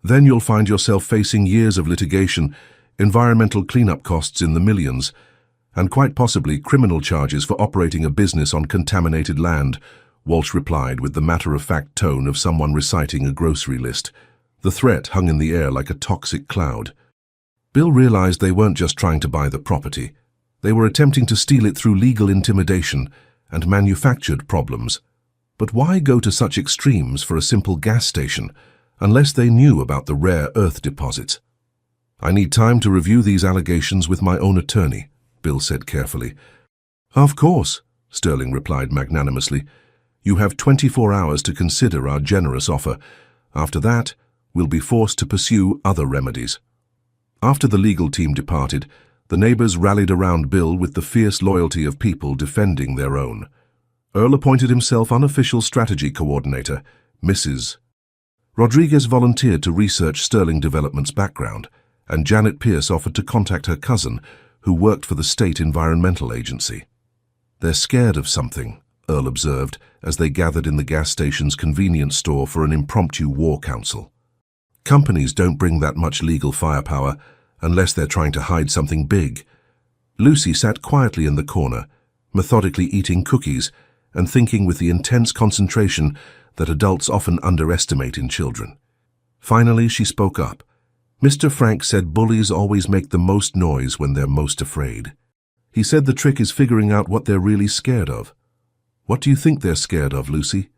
then you'll find yourself facing years of litigation, environmental cleanup costs in the millions, and quite possibly criminal charges for operating a business on contaminated land, Walsh replied with the matter-of-fact tone of someone reciting a grocery list. The threat hung in the air like a toxic cloud. Bill realized they weren't just trying to buy the property. They were attempting to steal it through legal intimidation and manufactured problems. But why go to such extremes for a simple gas station, unless they knew about the rare earth deposits? I need time to review these allegations with my own attorney, Bill said carefully. Of course, Sterling replied magnanimously. You have 24 hours to consider our generous offer. After that, we'll be forced to pursue other remedies. After the legal team departed, the neighbors rallied around Bill with the fierce loyalty of people defending their own. Earl appointed himself unofficial strategy coordinator, Mrs. Rodriguez volunteered to research Sterling Development's background, and Janet Pierce offered to contact her cousin, who worked for the state environmental agency. They're scared of something, Earl observed, as they gathered in the gas station's convenience store for an impromptu war council. Companies don't bring that much legal firepower unless they're trying to hide something big. Lucy sat quietly in the corner, methodically eating cookies and thinking with the intense concentration that adults often underestimate in children. Finally, she spoke up. Mr. Frank said bullies always make the most noise when they're most afraid. He said the trick is figuring out what they're really scared of. What do you think they're scared of, Lucy?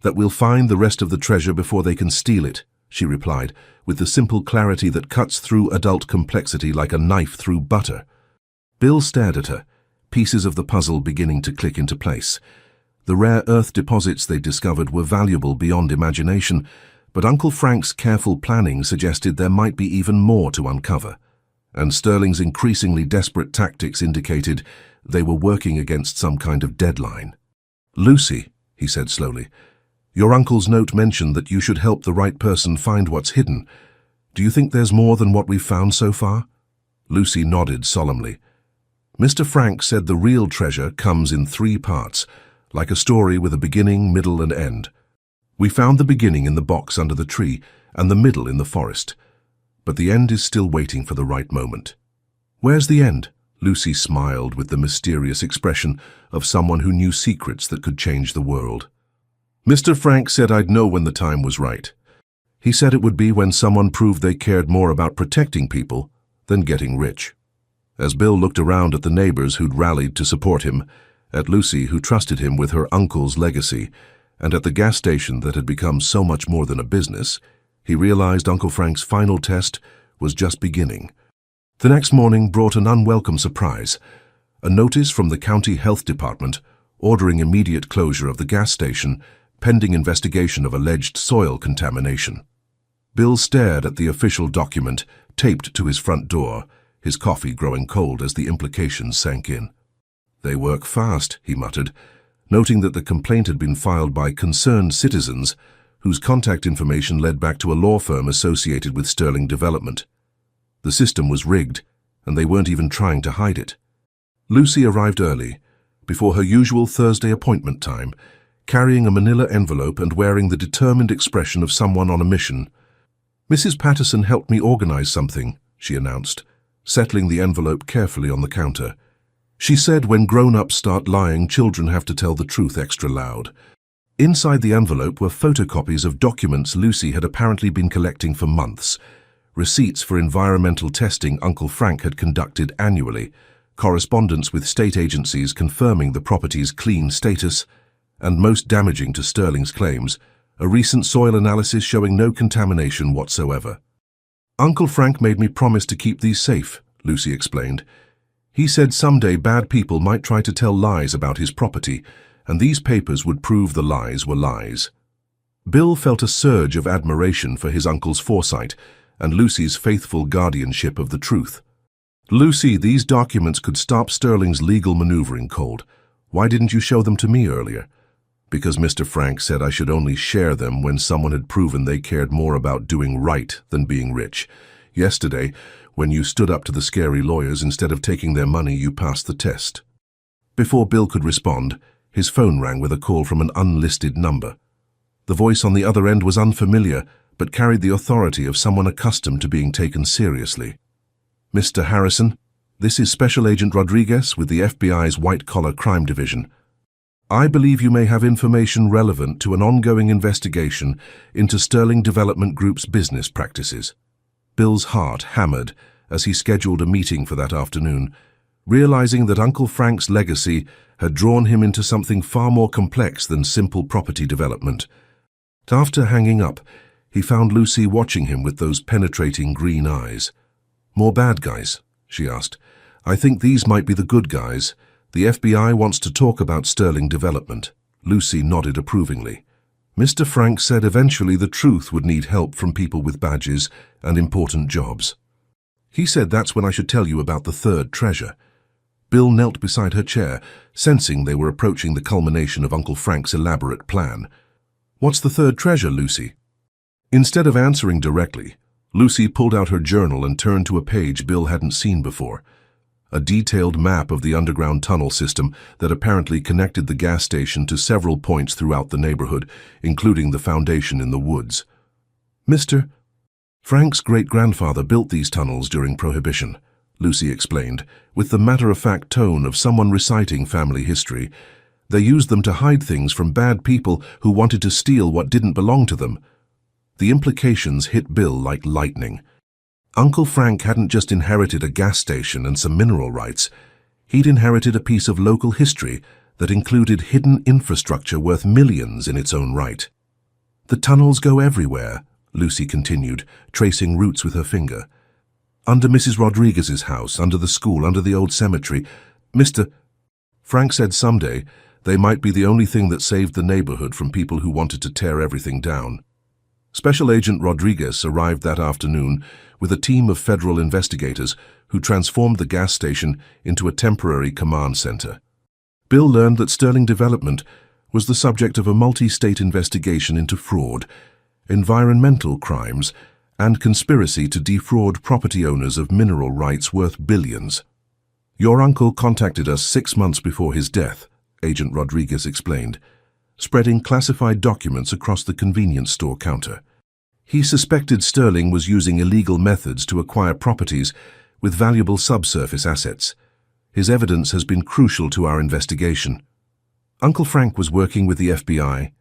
That we'll find the rest of the treasure before they can steal it, she replied, with the simple clarity that cuts through adult complexity like a knife through butter. Bill stared at her, pieces of the puzzle beginning to click into place. The rare earth deposits they discovered were valuable beyond imagination, but Uncle Frank's careful planning suggested there might be even more to uncover, and Sterling's increasingly desperate tactics indicated they were working against some kind of deadline. Lucy, he said slowly, your uncle's note mentioned that you should help the right person find what's hidden. Do you think there's more than what we've found so far? Lucy nodded solemnly. Mr. Frank said the real treasure comes in 3 parts, like a story with a beginning, middle, and end. We found the beginning in the box under the tree and the middle in the forest, but the end is still waiting for the right moment. Where's the end? Lucy smiled with the mysterious expression of someone who knew secrets that could change the world. Mr. Frank said I'd know when the time was right. He said it would be when someone proved they cared more about protecting people than getting rich. As Bill looked around at the neighbors who'd rallied to support him, at Lucy who trusted him with her uncle's legacy, and at the gas station that had become so much more than a business, he realized Uncle Frank's final test was just beginning. The next morning brought an unwelcome surprise, a notice from the county health department ordering immediate closure of the gas station pending investigation of alleged soil contamination. Bill stared at the official document taped to his front door, his coffee growing cold as the implications sank in. They work fast, he muttered, noting that the complaint had been filed by concerned citizens whose contact information led back to a law firm associated with Sterling Development. The system was rigged, and they weren't even trying to hide it. Lucy arrived early, before her usual Thursday appointment time, carrying a manila envelope and wearing the determined expression of someone on a mission. "Mrs. Patterson helped me organize something," she announced, settling the envelope carefully on the counter. "She said when grown-ups start lying, children have to tell the truth extra loud." Inside the envelope were photocopies of documents Lucy had apparently been collecting for months, receipts for environmental testing Uncle Frank had conducted annually, correspondence with state agencies confirming the property's clean status, and most damaging to Sterling's claims, a recent soil analysis showing no contamination whatsoever. "Uncle Frank made me promise to keep these safe," Lucy explained. "He said someday bad people might try to tell lies about his property, and these papers would prove the lies were lies." Bill felt a surge of admiration for his uncle's foresight and Lucy's faithful guardianship of the truth. "Lucy, these documents could stop Sterling's legal maneuvering cold. Why didn't you show them to me earlier?" "Because Mr. Frank said I should only share them when someone had proven they cared more about doing right than being rich. Yesterday, when you stood up to the scary lawyers instead of taking their money, you passed the test." Before Bill could respond, his phone rang with a call from an unlisted number. The voice on the other end was unfamiliar, but carried the authority of someone accustomed to being taken seriously. "Mr. Harrison, this is Special Agent Rodriguez with the FBI's White-Collar Crime Division. I believe you may have information relevant to an ongoing investigation into Sterling Development Group's business practices." Bill's heart hammered as he scheduled a meeting for that afternoon, realizing that Uncle Frank's legacy had drawn him into something far more complex than simple property development. After hanging up, he found Lucy watching him with those penetrating green eyes. "More bad guys?" she asked. "I think these might be the good guys. The FBI wants to talk about Sterling Development." Lucy nodded approvingly. "Mr. Frank said eventually the truth would need help from people with badges and important jobs. He said that's when I should tell you about the third treasure." Bill knelt beside her chair, sensing they were approaching the culmination of Uncle Frank's elaborate plan. "What's the third treasure, Lucy?" Instead of answering directly, Lucy pulled out her journal and turned to a page Bill hadn't seen before. A detailed map of the underground tunnel system that apparently connected the gas station to several points throughout the neighborhood, including the foundation in the woods. "Mr. Frank's great-grandfather built these tunnels during Prohibition," Lucy explained, with the matter-of-fact tone of someone reciting family history. "They used them to hide things from bad people who wanted to steal what didn't belong to them." The implications hit Bill like lightning. Uncle Frank hadn't just inherited a gas station and some mineral rights. He'd inherited a piece of local history that included hidden infrastructure worth millions in its own right. "The tunnels go everywhere," Lucy continued, tracing routes with her finger. "Under Mrs. Rodriguez's house, under the school, under the old cemetery. Mr. Frank said someday they might be the only thing that saved the neighborhood from people who wanted to tear everything down." Special Agent Rodriguez arrived that afternoon with a team of federal investigators who transformed the gas station into a temporary command center. Bill learned that Sterling Development was the subject of a multi-state investigation into fraud, environmental crimes, and conspiracy to defraud property owners of mineral rights worth billions. "Your uncle contacted us 6 months before his death," Agent Rodriguez explained, spreading classified documents across the convenience store counter. "He suspected Sterling was using illegal methods to acquire properties with valuable subsurface assets. His evidence has been crucial to our investigation." Uncle Frank was working with the FBI.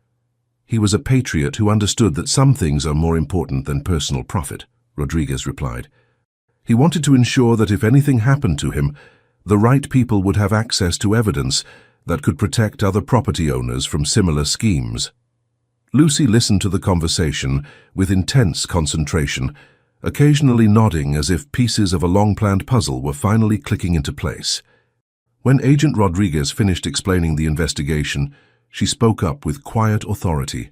"He was a patriot who understood that some things are more important than personal profit," Rodriguez replied. "He wanted to ensure that if anything happened to him, the right people would have access to evidence that could protect other property owners from similar schemes." Lucy listened to the conversation with intense concentration, occasionally nodding as if pieces of a long-planned puzzle were finally clicking into place. When Agent Rodriguez finished explaining the investigation, she spoke up with quiet authority.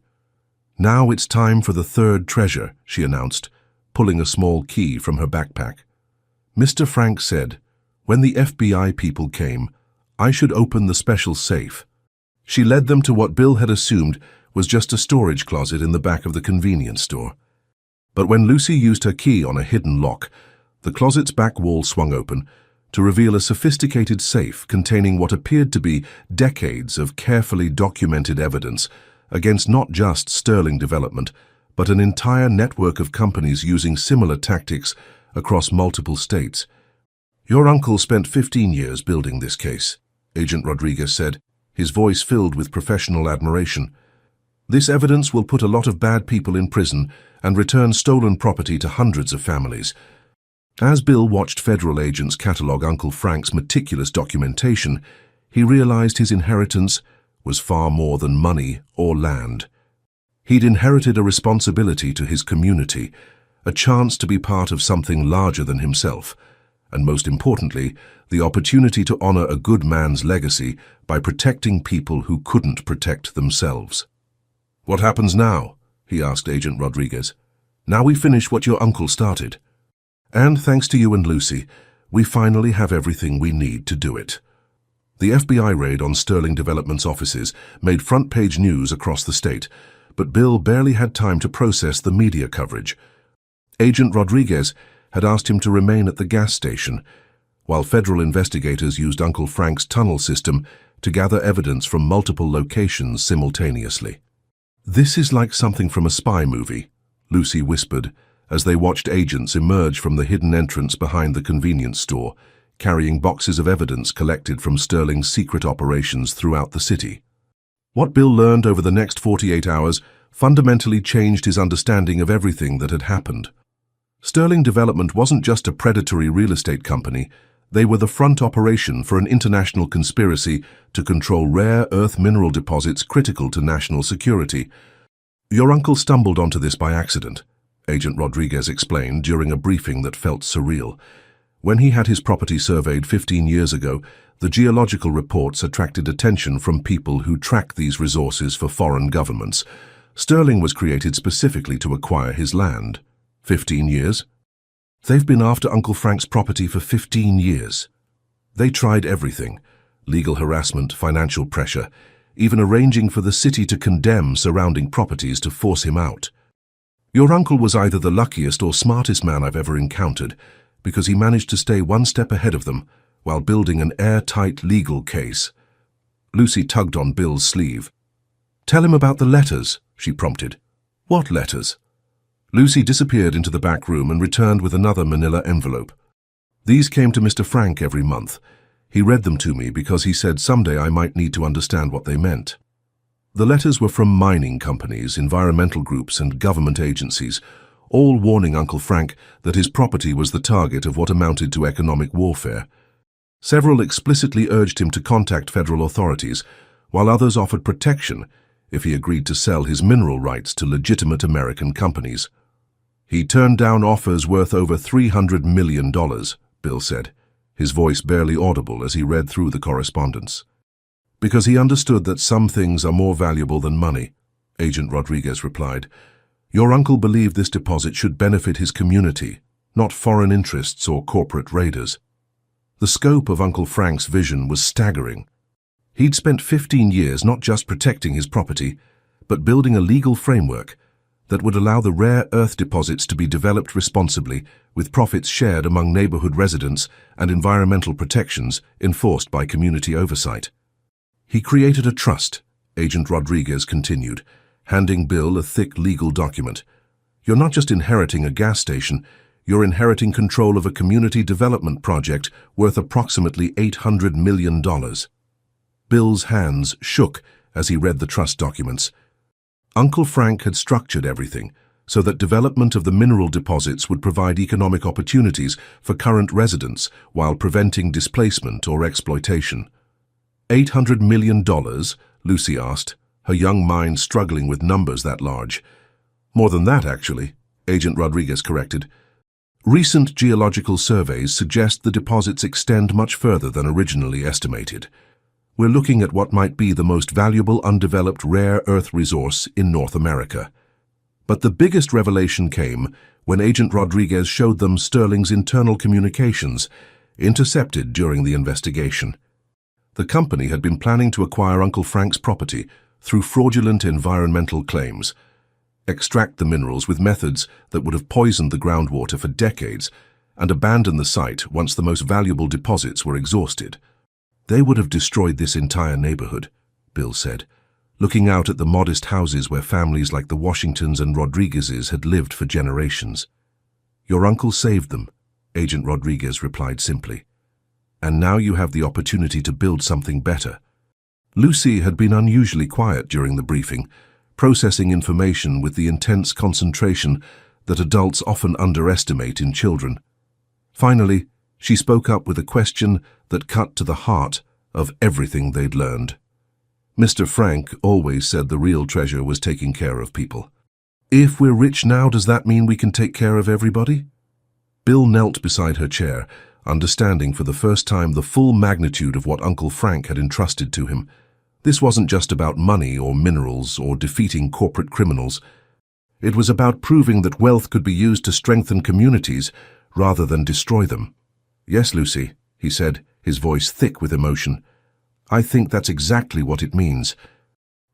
"Now it's time for the third treasure," she announced, pulling a small key from her backpack. "Mr. Frank said, when the FBI people came, I should open the special safe." She led them to what Bill had assumed was just a storage closet in the back of the convenience store. But when Lucy used her key on a hidden lock, the closet's back wall swung open, to reveal a sophisticated safe containing what appeared to be decades of carefully documented evidence against not just Sterling Development, but an entire network of companies using similar tactics across multiple states. "Your uncle spent 15 years building this case," Agent Rodriguez said, his voice filled with professional admiration. "This evidence will put a lot of bad people in prison and return stolen property to hundreds of families." As Bill watched federal agents catalog Uncle Frank's meticulous documentation, he realized his inheritance was far more than money or land. He'd inherited a responsibility to his community, a chance to be part of something larger than himself, and most importantly, the opportunity to honor a good man's legacy by protecting people who couldn't protect themselves. "What happens now?" he asked Agent Rodriguez. "Now we finish what your uncle started. And thanks to you and Lucy, we finally have everything we need to do it." The FBI raid on Sterling Development's offices made front-page news across the state, but Bill barely had time to process the media coverage. Agent Rodriguez had asked him to remain at the gas station, while federal investigators used Uncle Frank's tunnel system to gather evidence from multiple locations simultaneously. "This is like something from a spy movie," Lucy whispered as they watched agents emerge from the hidden entrance behind the convenience store, carrying boxes of evidence collected from Sterling's secret operations throughout the city. What Bill learned over the next 48 hours fundamentally changed his understanding of everything that had happened. Sterling Development wasn't just a predatory real estate company, they were the front operation for an international conspiracy to control rare earth mineral deposits critical to national security. "Your uncle stumbled onto this by accident," Agent Rodriguez explained during a briefing that felt surreal. "When he had his property surveyed 15 years ago, the geological reports attracted attention from people who track these resources for foreign governments. Sterling was created specifically to acquire his land. 15 years? They've been after Uncle Frank's property for 15 years. They tried everything: legal harassment, financial pressure, even arranging for the city to condemn surrounding properties to force him out. Your uncle was either the luckiest or smartest man I've ever encountered, because he managed to stay one step ahead of them while building an airtight legal case." Lucy tugged on Bill's sleeve. "Tell him about the letters," she prompted. "What letters?" Lucy disappeared into the back room and returned with another manila envelope. "These came to Mr. Frank every month. He read them to me because he said someday I might need to understand what they meant." The letters were from mining companies, environmental groups, and government agencies, all warning Uncle Frank that his property was the target of what amounted to economic warfare. Several explicitly urged him to contact federal authorities, while others offered protection if he agreed to sell his mineral rights to legitimate American companies. "He turned down offers worth over $300 million, Bill said, his voice barely audible as he read through the correspondence. "Because he understood that some things are more valuable than money," Agent Rodriguez replied. "Your uncle believed this deposit should benefit his community, not foreign interests or corporate raiders." The scope of Uncle Frank's vision was staggering. He'd spent 15 years not just protecting his property, but building a legal framework that would allow the rare earth deposits to be developed responsibly, with profits shared among neighborhood residents and environmental protections enforced by community oversight. "He created a trust," Agent Rodriguez continued, handing Bill a thick legal document. "You're not just inheriting a gas station, you're inheriting control of a community development project worth approximately $800 million. Bill's hands shook as he read the trust documents. Uncle Frank had structured everything so that development of the mineral deposits would provide economic opportunities for current residents while preventing displacement or exploitation. $800 million, Lucy asked, her young mind struggling with numbers that large. "More than that, actually," Agent Rodriguez corrected. "Recent geological surveys suggest the deposits extend much further than originally estimated. We're looking at what might be the most valuable undeveloped rare earth resource in North America." But the biggest revelation came when Agent Rodriguez showed them Sterling's internal communications, intercepted during the investigation. The company had been planning to acquire Uncle Frank's property through fraudulent environmental claims, extract the minerals with methods that would have poisoned the groundwater for decades, and abandon the site once the most valuable deposits were exhausted. They would have destroyed this entire neighborhood, Bill said, looking out at the modest houses where families like the Washingtons and Rodriguezes had lived for generations. Your uncle saved them, Agent Rodriguez replied simply. And now you have the opportunity to build something better. Lucy had been unusually quiet during the briefing, processing information with the intense concentration that adults often underestimate in children. Finally, she spoke up with a question that cut to the heart of everything they'd learned. Mr. Frank always said the real treasure was taking care of people. If we're rich now, does that mean we can take care of everybody? Bill knelt beside her chair, understanding for the first time the full magnitude of what Uncle Frank had entrusted to him. This wasn't just about money or minerals or defeating corporate criminals. It was about proving that wealth could be used to strengthen communities rather than destroy them. Yes, Lucy, he said, his voice thick with emotion. I think that's exactly what it means.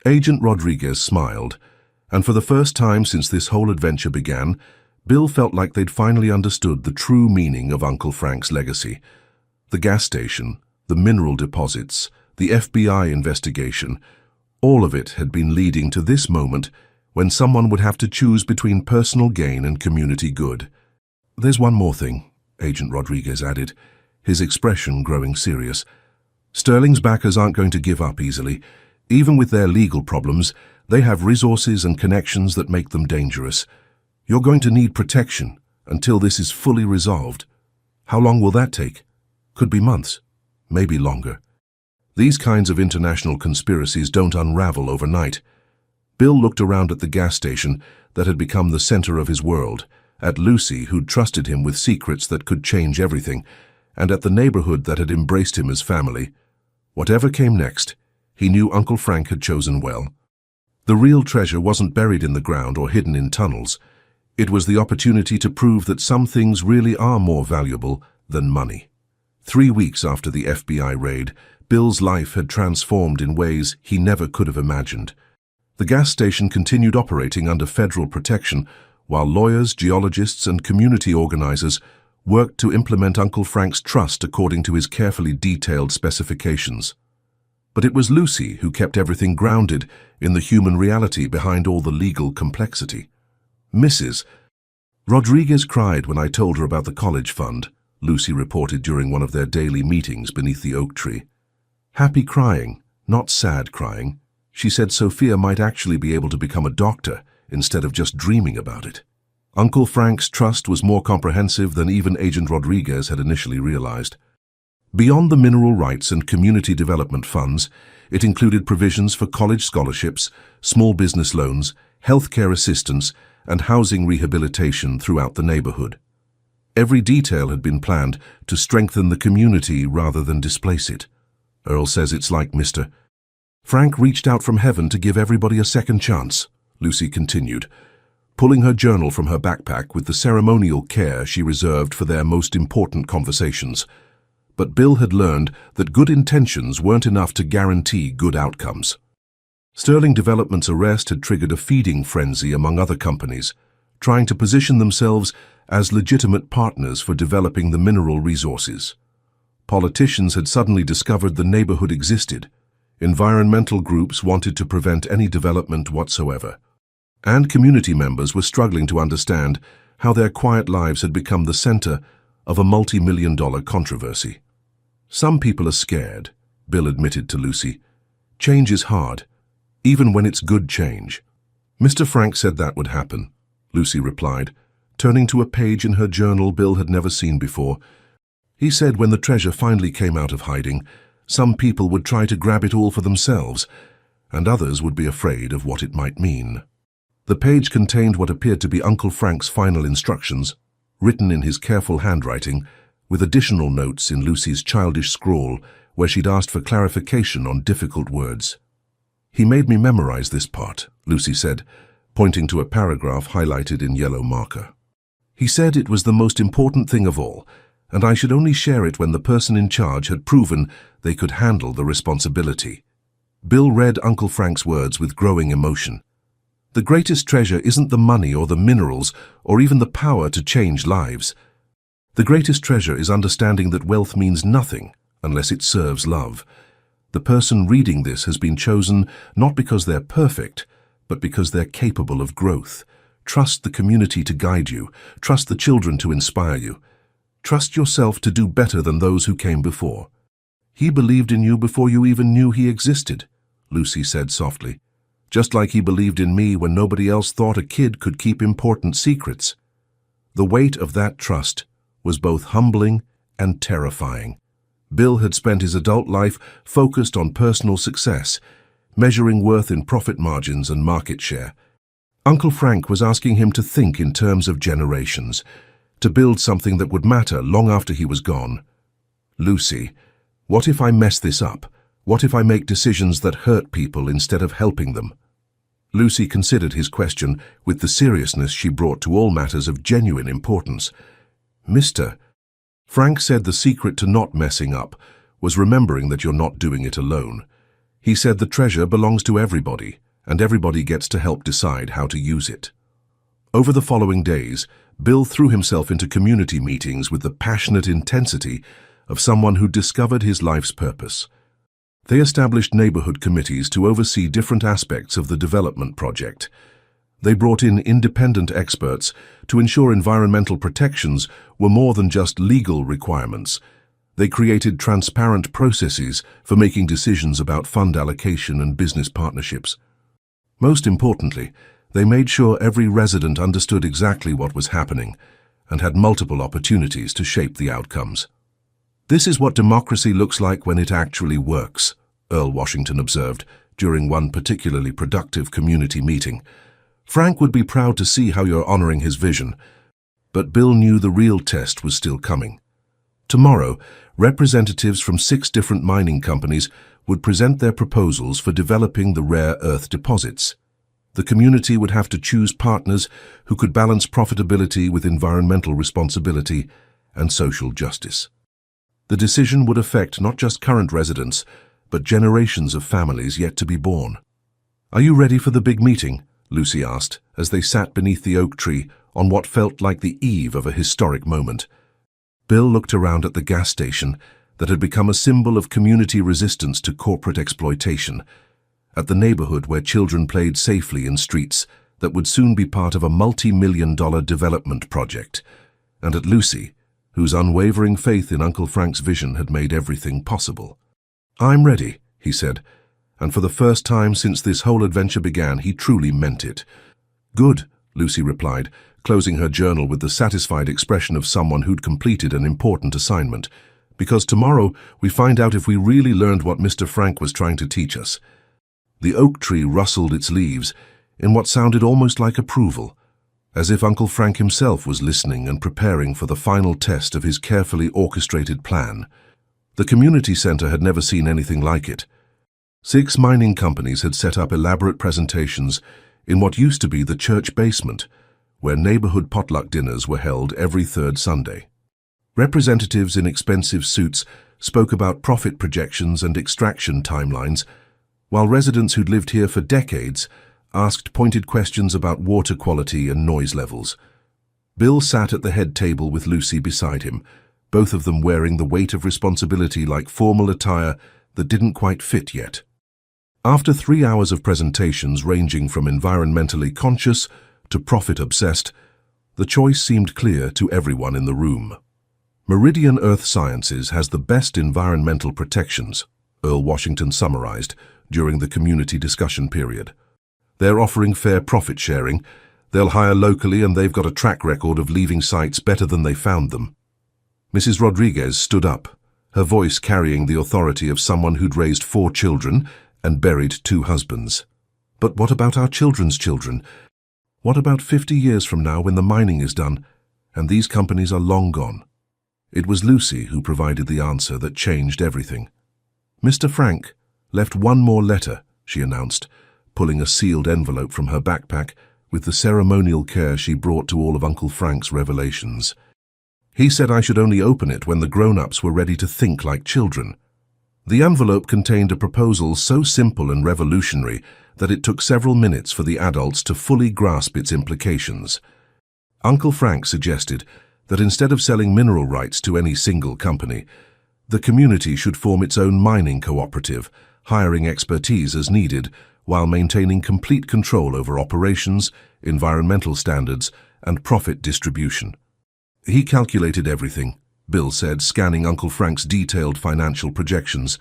Agent Rodriguez smiled, and for the first time since this whole adventure began, Bill felt like they'd finally understood the true meaning of Uncle Frank's legacy. The gas station, the mineral deposits, the FBI investigation, all of it had been leading to this moment when someone would have to choose between personal gain and community good. There's one more thing, Agent Rodriguez added, his expression growing serious. Sterling's backers aren't going to give up easily. Even with their legal problems, they have resources and connections that make them dangerous. You're going to need protection until this is fully resolved. How long will that take? Could be months, maybe longer. These kinds of international conspiracies don't unravel overnight. Bill looked around at the gas station that had become the center of his world, at Lucy, who'd trusted him with secrets that could change everything, and at the neighborhood that had embraced him as family. Whatever came next, he knew Uncle Frank had chosen well. The real treasure wasn't buried in the ground or hidden in tunnels. It was the opportunity to prove that some things really are more valuable than money. 3 weeks after the FBI raid, Bill's life had transformed in ways he never could have imagined. The gas station continued operating under federal protection, while lawyers, geologists, and community organizers worked to implement Uncle Frank's trust according to his carefully detailed specifications. But it was Lucy who kept everything grounded in the human reality behind all the legal complexity. Mrs. Rodriguez cried when I told her about the college fund, Lucy reported during one of their daily meetings beneath the oak tree. Happy crying, not sad crying. She said Sophia might actually be able to become a doctor instead of just dreaming about it. Uncle Frank's trust was more comprehensive than even Agent Rodriguez had initially realized. Beyond the mineral rights and community development funds, it included provisions for college scholarships, small business loans, healthcare assistance, and housing rehabilitation throughout the neighborhood. Every detail had been planned to strengthen the community rather than displace it. Earl says it's like Mr. Frank reached out from heaven to give everybody a second chance, Lucy continued, pulling her journal from her backpack with the ceremonial care she reserved for their most important conversations. But Bill had learned that good intentions weren't enough to guarantee good outcomes. Sterling Development's arrest had triggered a feeding frenzy among other companies, trying to position themselves as legitimate partners for developing the mineral resources. Politicians had suddenly discovered the neighborhood existed. Environmental groups wanted to prevent any development whatsoever. And community members were struggling to understand how their quiet lives had become the center of a multi-million-dollar controversy. Some people are scared, Bill admitted to Lucy. Change is hard, even when it's good change. Mr. Frank said that would happen, Lucy replied, turning to a page in her journal Bill had never seen before. He said when the treasure finally came out of hiding, some people would try to grab it all for themselves, and others would be afraid of what it might mean. The page contained what appeared to be Uncle Frank's final instructions, written in his careful handwriting, with additional notes in Lucy's childish scrawl where she'd asked for clarification on difficult words. He made me memorize this part, Lucy said, pointing to a paragraph highlighted in yellow marker. He said it was the most important thing of all, and I should only share it when the person in charge had proven they could handle the responsibility. Bill read Uncle Frank's words with growing emotion. The greatest treasure isn't the money or the minerals or even the power to change lives. The greatest treasure is understanding that wealth means nothing unless it serves love. The person reading this has been chosen not because they're perfect, but because they're capable of growth. Trust the community to guide you. Trust the children to inspire you. Trust yourself to do better than those who came before. He believed in you before you even knew he existed, Lucy said softly. Just like he believed in me when nobody else thought a kid could keep important secrets. The weight of that trust was both humbling and terrifying. Bill had spent his adult life focused on personal success, measuring worth in profit margins and market share. Uncle Frank was asking him to think in terms of generations, to build something that would matter long after he was gone. Lucy, what if I mess this up? What if I make decisions that hurt people instead of helping them? Lucy considered his question with the seriousness she brought to all matters of genuine importance. Mister, Frank said the secret to not messing up was remembering that you're not doing it alone. He said the treasure belongs to everybody, and everybody gets to help decide how to use it. Over the following days, Bill threw himself into community meetings with the passionate intensity of someone who discovered his life's purpose. They established neighborhood committees to oversee different aspects of the development project. They brought in independent experts to ensure environmental protections were more than just legal requirements. They created transparent processes for making decisions about fund allocation and business partnerships. Most importantly, they made sure every resident understood exactly what was happening and had multiple opportunities to shape the outcomes. This is what democracy looks like when it actually works, Earl Washington observed during one particularly productive community meeting. Frank would be proud to see how you're honoring his vision, but Bill knew the real test was still coming. Tomorrow, representatives from 6 different mining companies would present their proposals for developing the rare earth deposits. The community would have to choose partners who could balance profitability with environmental responsibility and social justice. The decision would affect not just current residents, but generations of families yet to be born. "Are you ready for the big meeting?" Lucy asked, as they sat beneath the oak tree on what felt like the eve of a historic moment. Bill looked around at the gas station that had become a symbol of community resistance to corporate exploitation, at the neighborhood where children played safely in streets that would soon be part of a multi-million-dollar development project, and at Lucy, whose unwavering faith in Uncle Frank's vision had made everything possible. "I'm ready," he said, and for the first time since this whole adventure began, he truly meant it. "Good," Lucy replied, closing her journal with the satisfied expression of someone who'd completed an important assignment, "because tomorrow we find out if we really learned what Mr. Frank was trying to teach us." The oak tree rustled its leaves in what sounded almost like approval, as if Uncle Frank himself was listening and preparing for the final test of his carefully orchestrated plan. The community center had never seen anything like it. 6 mining companies had set up elaborate presentations in what used to be the church basement, where neighborhood potluck dinners were held every 3rd Sunday. Representatives in expensive suits spoke about profit projections and extraction timelines, while residents who'd lived here for decades asked pointed questions about water quality and noise levels. Bill sat at the head table with Lucy beside him, both of them wearing the weight of responsibility like formal attire that didn't quite fit yet. After 3 hours of presentations ranging from environmentally conscious to profit-obsessed, the choice seemed clear to everyone in the room. Meridian Earth Sciences has the best environmental protections, Earl Washington summarized during the community discussion period. They're offering fair profit sharing, they'll hire locally, and they've got a track record of leaving sites better than they found them. Mrs. Rodriguez stood up, her voice carrying the authority of someone who'd raised 4 children and buried 2 husbands. "But what about our children's children? What about 50 years from now when the mining is done and these companies are long gone?" It was Lucy who provided the answer that changed everything. "Mr. Frank left one more letter," she announced, pulling a sealed envelope from her backpack with the ceremonial care she brought to all of Uncle Frank's revelations. "He said I should only open it when the grown-ups were ready to think like children." The envelope contained a proposal so simple and revolutionary that it took several minutes for the adults to fully grasp its implications. Uncle Frank suggested that instead of selling mineral rights to any single company, the community should form its own mining cooperative, hiring expertise as needed while maintaining complete control over operations, environmental standards, and profit distribution. He calculated everything, Bill said, scanning Uncle Frank's detailed financial projections.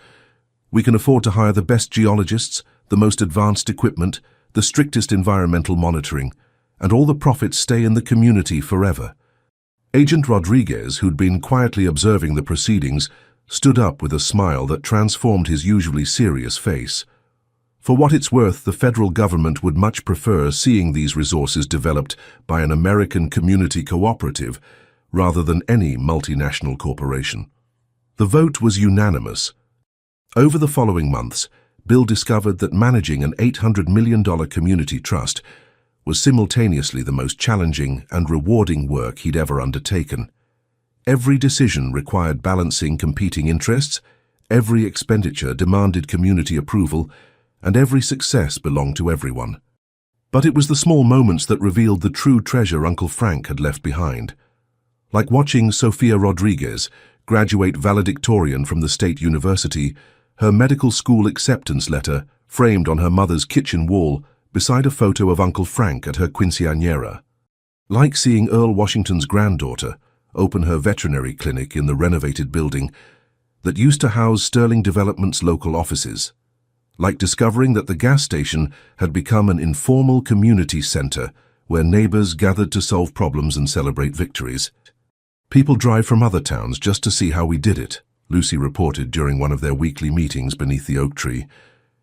We can afford to hire the best geologists, the most advanced equipment, the strictest environmental monitoring, and all the profits stay in the community forever. Agent Rodriguez, who'd been quietly observing the proceedings, stood up with a smile that transformed his usually serious face. For what it's worth, the federal government would much prefer seeing these resources developed by an American community cooperative rather than any multinational corporation. The vote was unanimous. Over the following months, Bill discovered that managing an $800 million community trust was simultaneously the most challenging and rewarding work he'd ever undertaken. Every decision required balancing competing interests, every expenditure demanded community approval, and every success belonged to everyone. But it was the small moments that revealed the true treasure Uncle Frank had left behind. Like watching Sofia Rodriguez, graduate valedictorian from the State University, her medical school acceptance letter framed on her mother's kitchen wall beside a photo of Uncle Frank at her quinceañera. Like seeing Earl Washington's granddaughter open her veterinary clinic in the renovated building that used to house Sterling Development's local offices. Like discovering that the gas station had become an informal community center where neighbors gathered to solve problems and celebrate victories. People drive from other towns just to see how we did it, Lucy reported during one of their weekly meetings beneath the oak tree.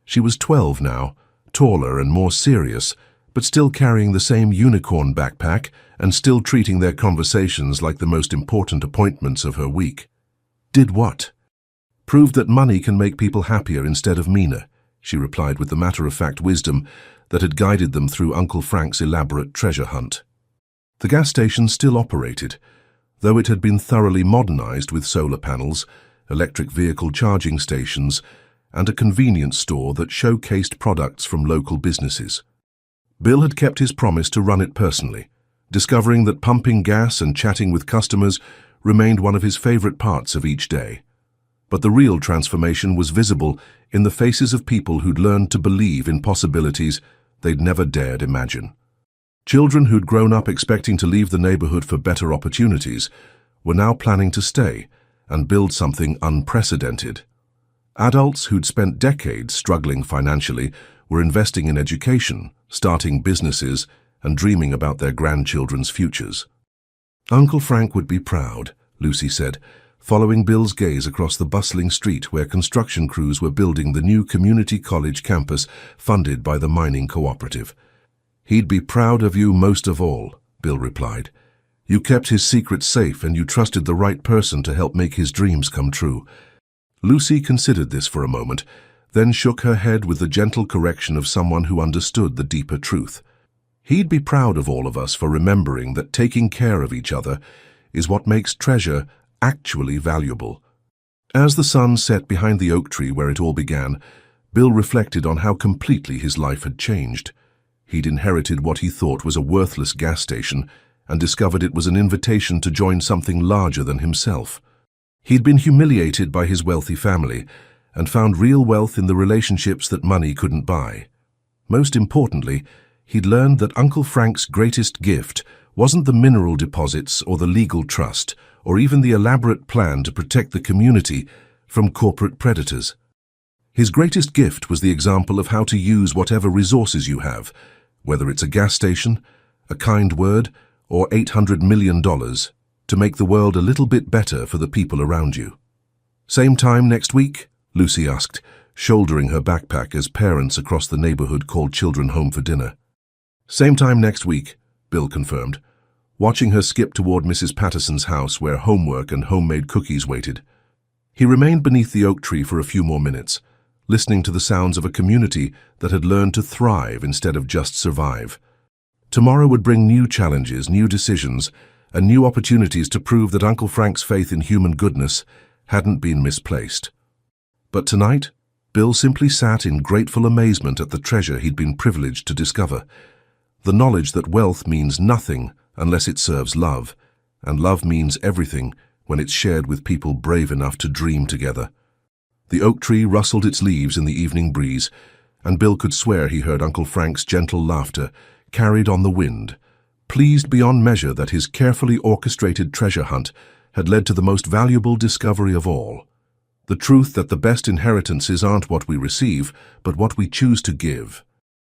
She was 12 now, taller and more serious, but still carrying the same unicorn backpack and still treating their conversations like the most important appointments of her week. Did what? Proved that money can make people happier instead of meaner, she replied with the matter-of-fact wisdom that had guided them through Uncle Frank's elaborate treasure hunt. The gas station still operated, though it had been thoroughly modernized with solar panels, electric vehicle charging stations, and a convenience store that showcased products from local businesses. Bill had kept his promise to run it personally, discovering that pumping gas and chatting with customers remained one of his favorite parts of each day. But the real transformation was visible in the faces of people who'd learned to believe in possibilities they'd never dared imagine. Children who'd grown up expecting to leave the neighborhood for better opportunities were now planning to stay and build something unprecedented. Adults who'd spent decades struggling financially were investing in education, starting businesses, and dreaming about their grandchildren's futures. Uncle Frank would be proud, Lucy said, following Bill's gaze across the bustling street where construction crews were building the new community college campus funded by the mining cooperative. He'd be proud of you most of all, Bill replied. You kept his secret safe and you trusted the right person to help make his dreams come true. Lucy considered this for a moment, then shook her head with the gentle correction of someone who understood the deeper truth. He'd be proud of all of us for remembering that taking care of each other is what makes treasure actually valuable. As the sun set behind the oak tree where it all began, Bill reflected on how completely his life had changed. He'd inherited what he thought was a worthless gas station and discovered it was an invitation to join something larger than himself. He'd been humiliated by his wealthy family and found real wealth in the relationships that money couldn't buy. Most importantly, he'd learned that Uncle Frank's greatest gift wasn't the mineral deposits or the legal trust or even the elaborate plan to protect the community from corporate predators. His greatest gift was the example of how to use whatever resources you have, whether it's a gas station, a kind word, or $800 million, to make the world a little bit better for the people around you. Same time next week? Lucy asked, shouldering her backpack as parents across the neighborhood called children home for dinner. Same time next week, Bill confirmed, watching her skip toward Mrs. Patterson's house where homework and homemade cookies waited. He remained beneath the oak tree for a few more minutes, listening to the sounds of a community that had learned to thrive instead of just survive. Tomorrow would bring new challenges, new decisions, and new opportunities to prove that Uncle Frank's faith in human goodness hadn't been misplaced. But tonight, Bill simply sat in grateful amazement at the treasure he'd been privileged to discover. The knowledge that wealth means nothing unless it serves love, and love means everything when it's shared with people brave enough to dream together. The oak tree rustled its leaves in the evening breeze, and Bill could swear he heard Uncle Frank's gentle laughter carried on the wind, pleased beyond measure that his carefully orchestrated treasure hunt had led to the most valuable discovery of all: the truth that the best inheritances aren't what we receive, but what we choose to give.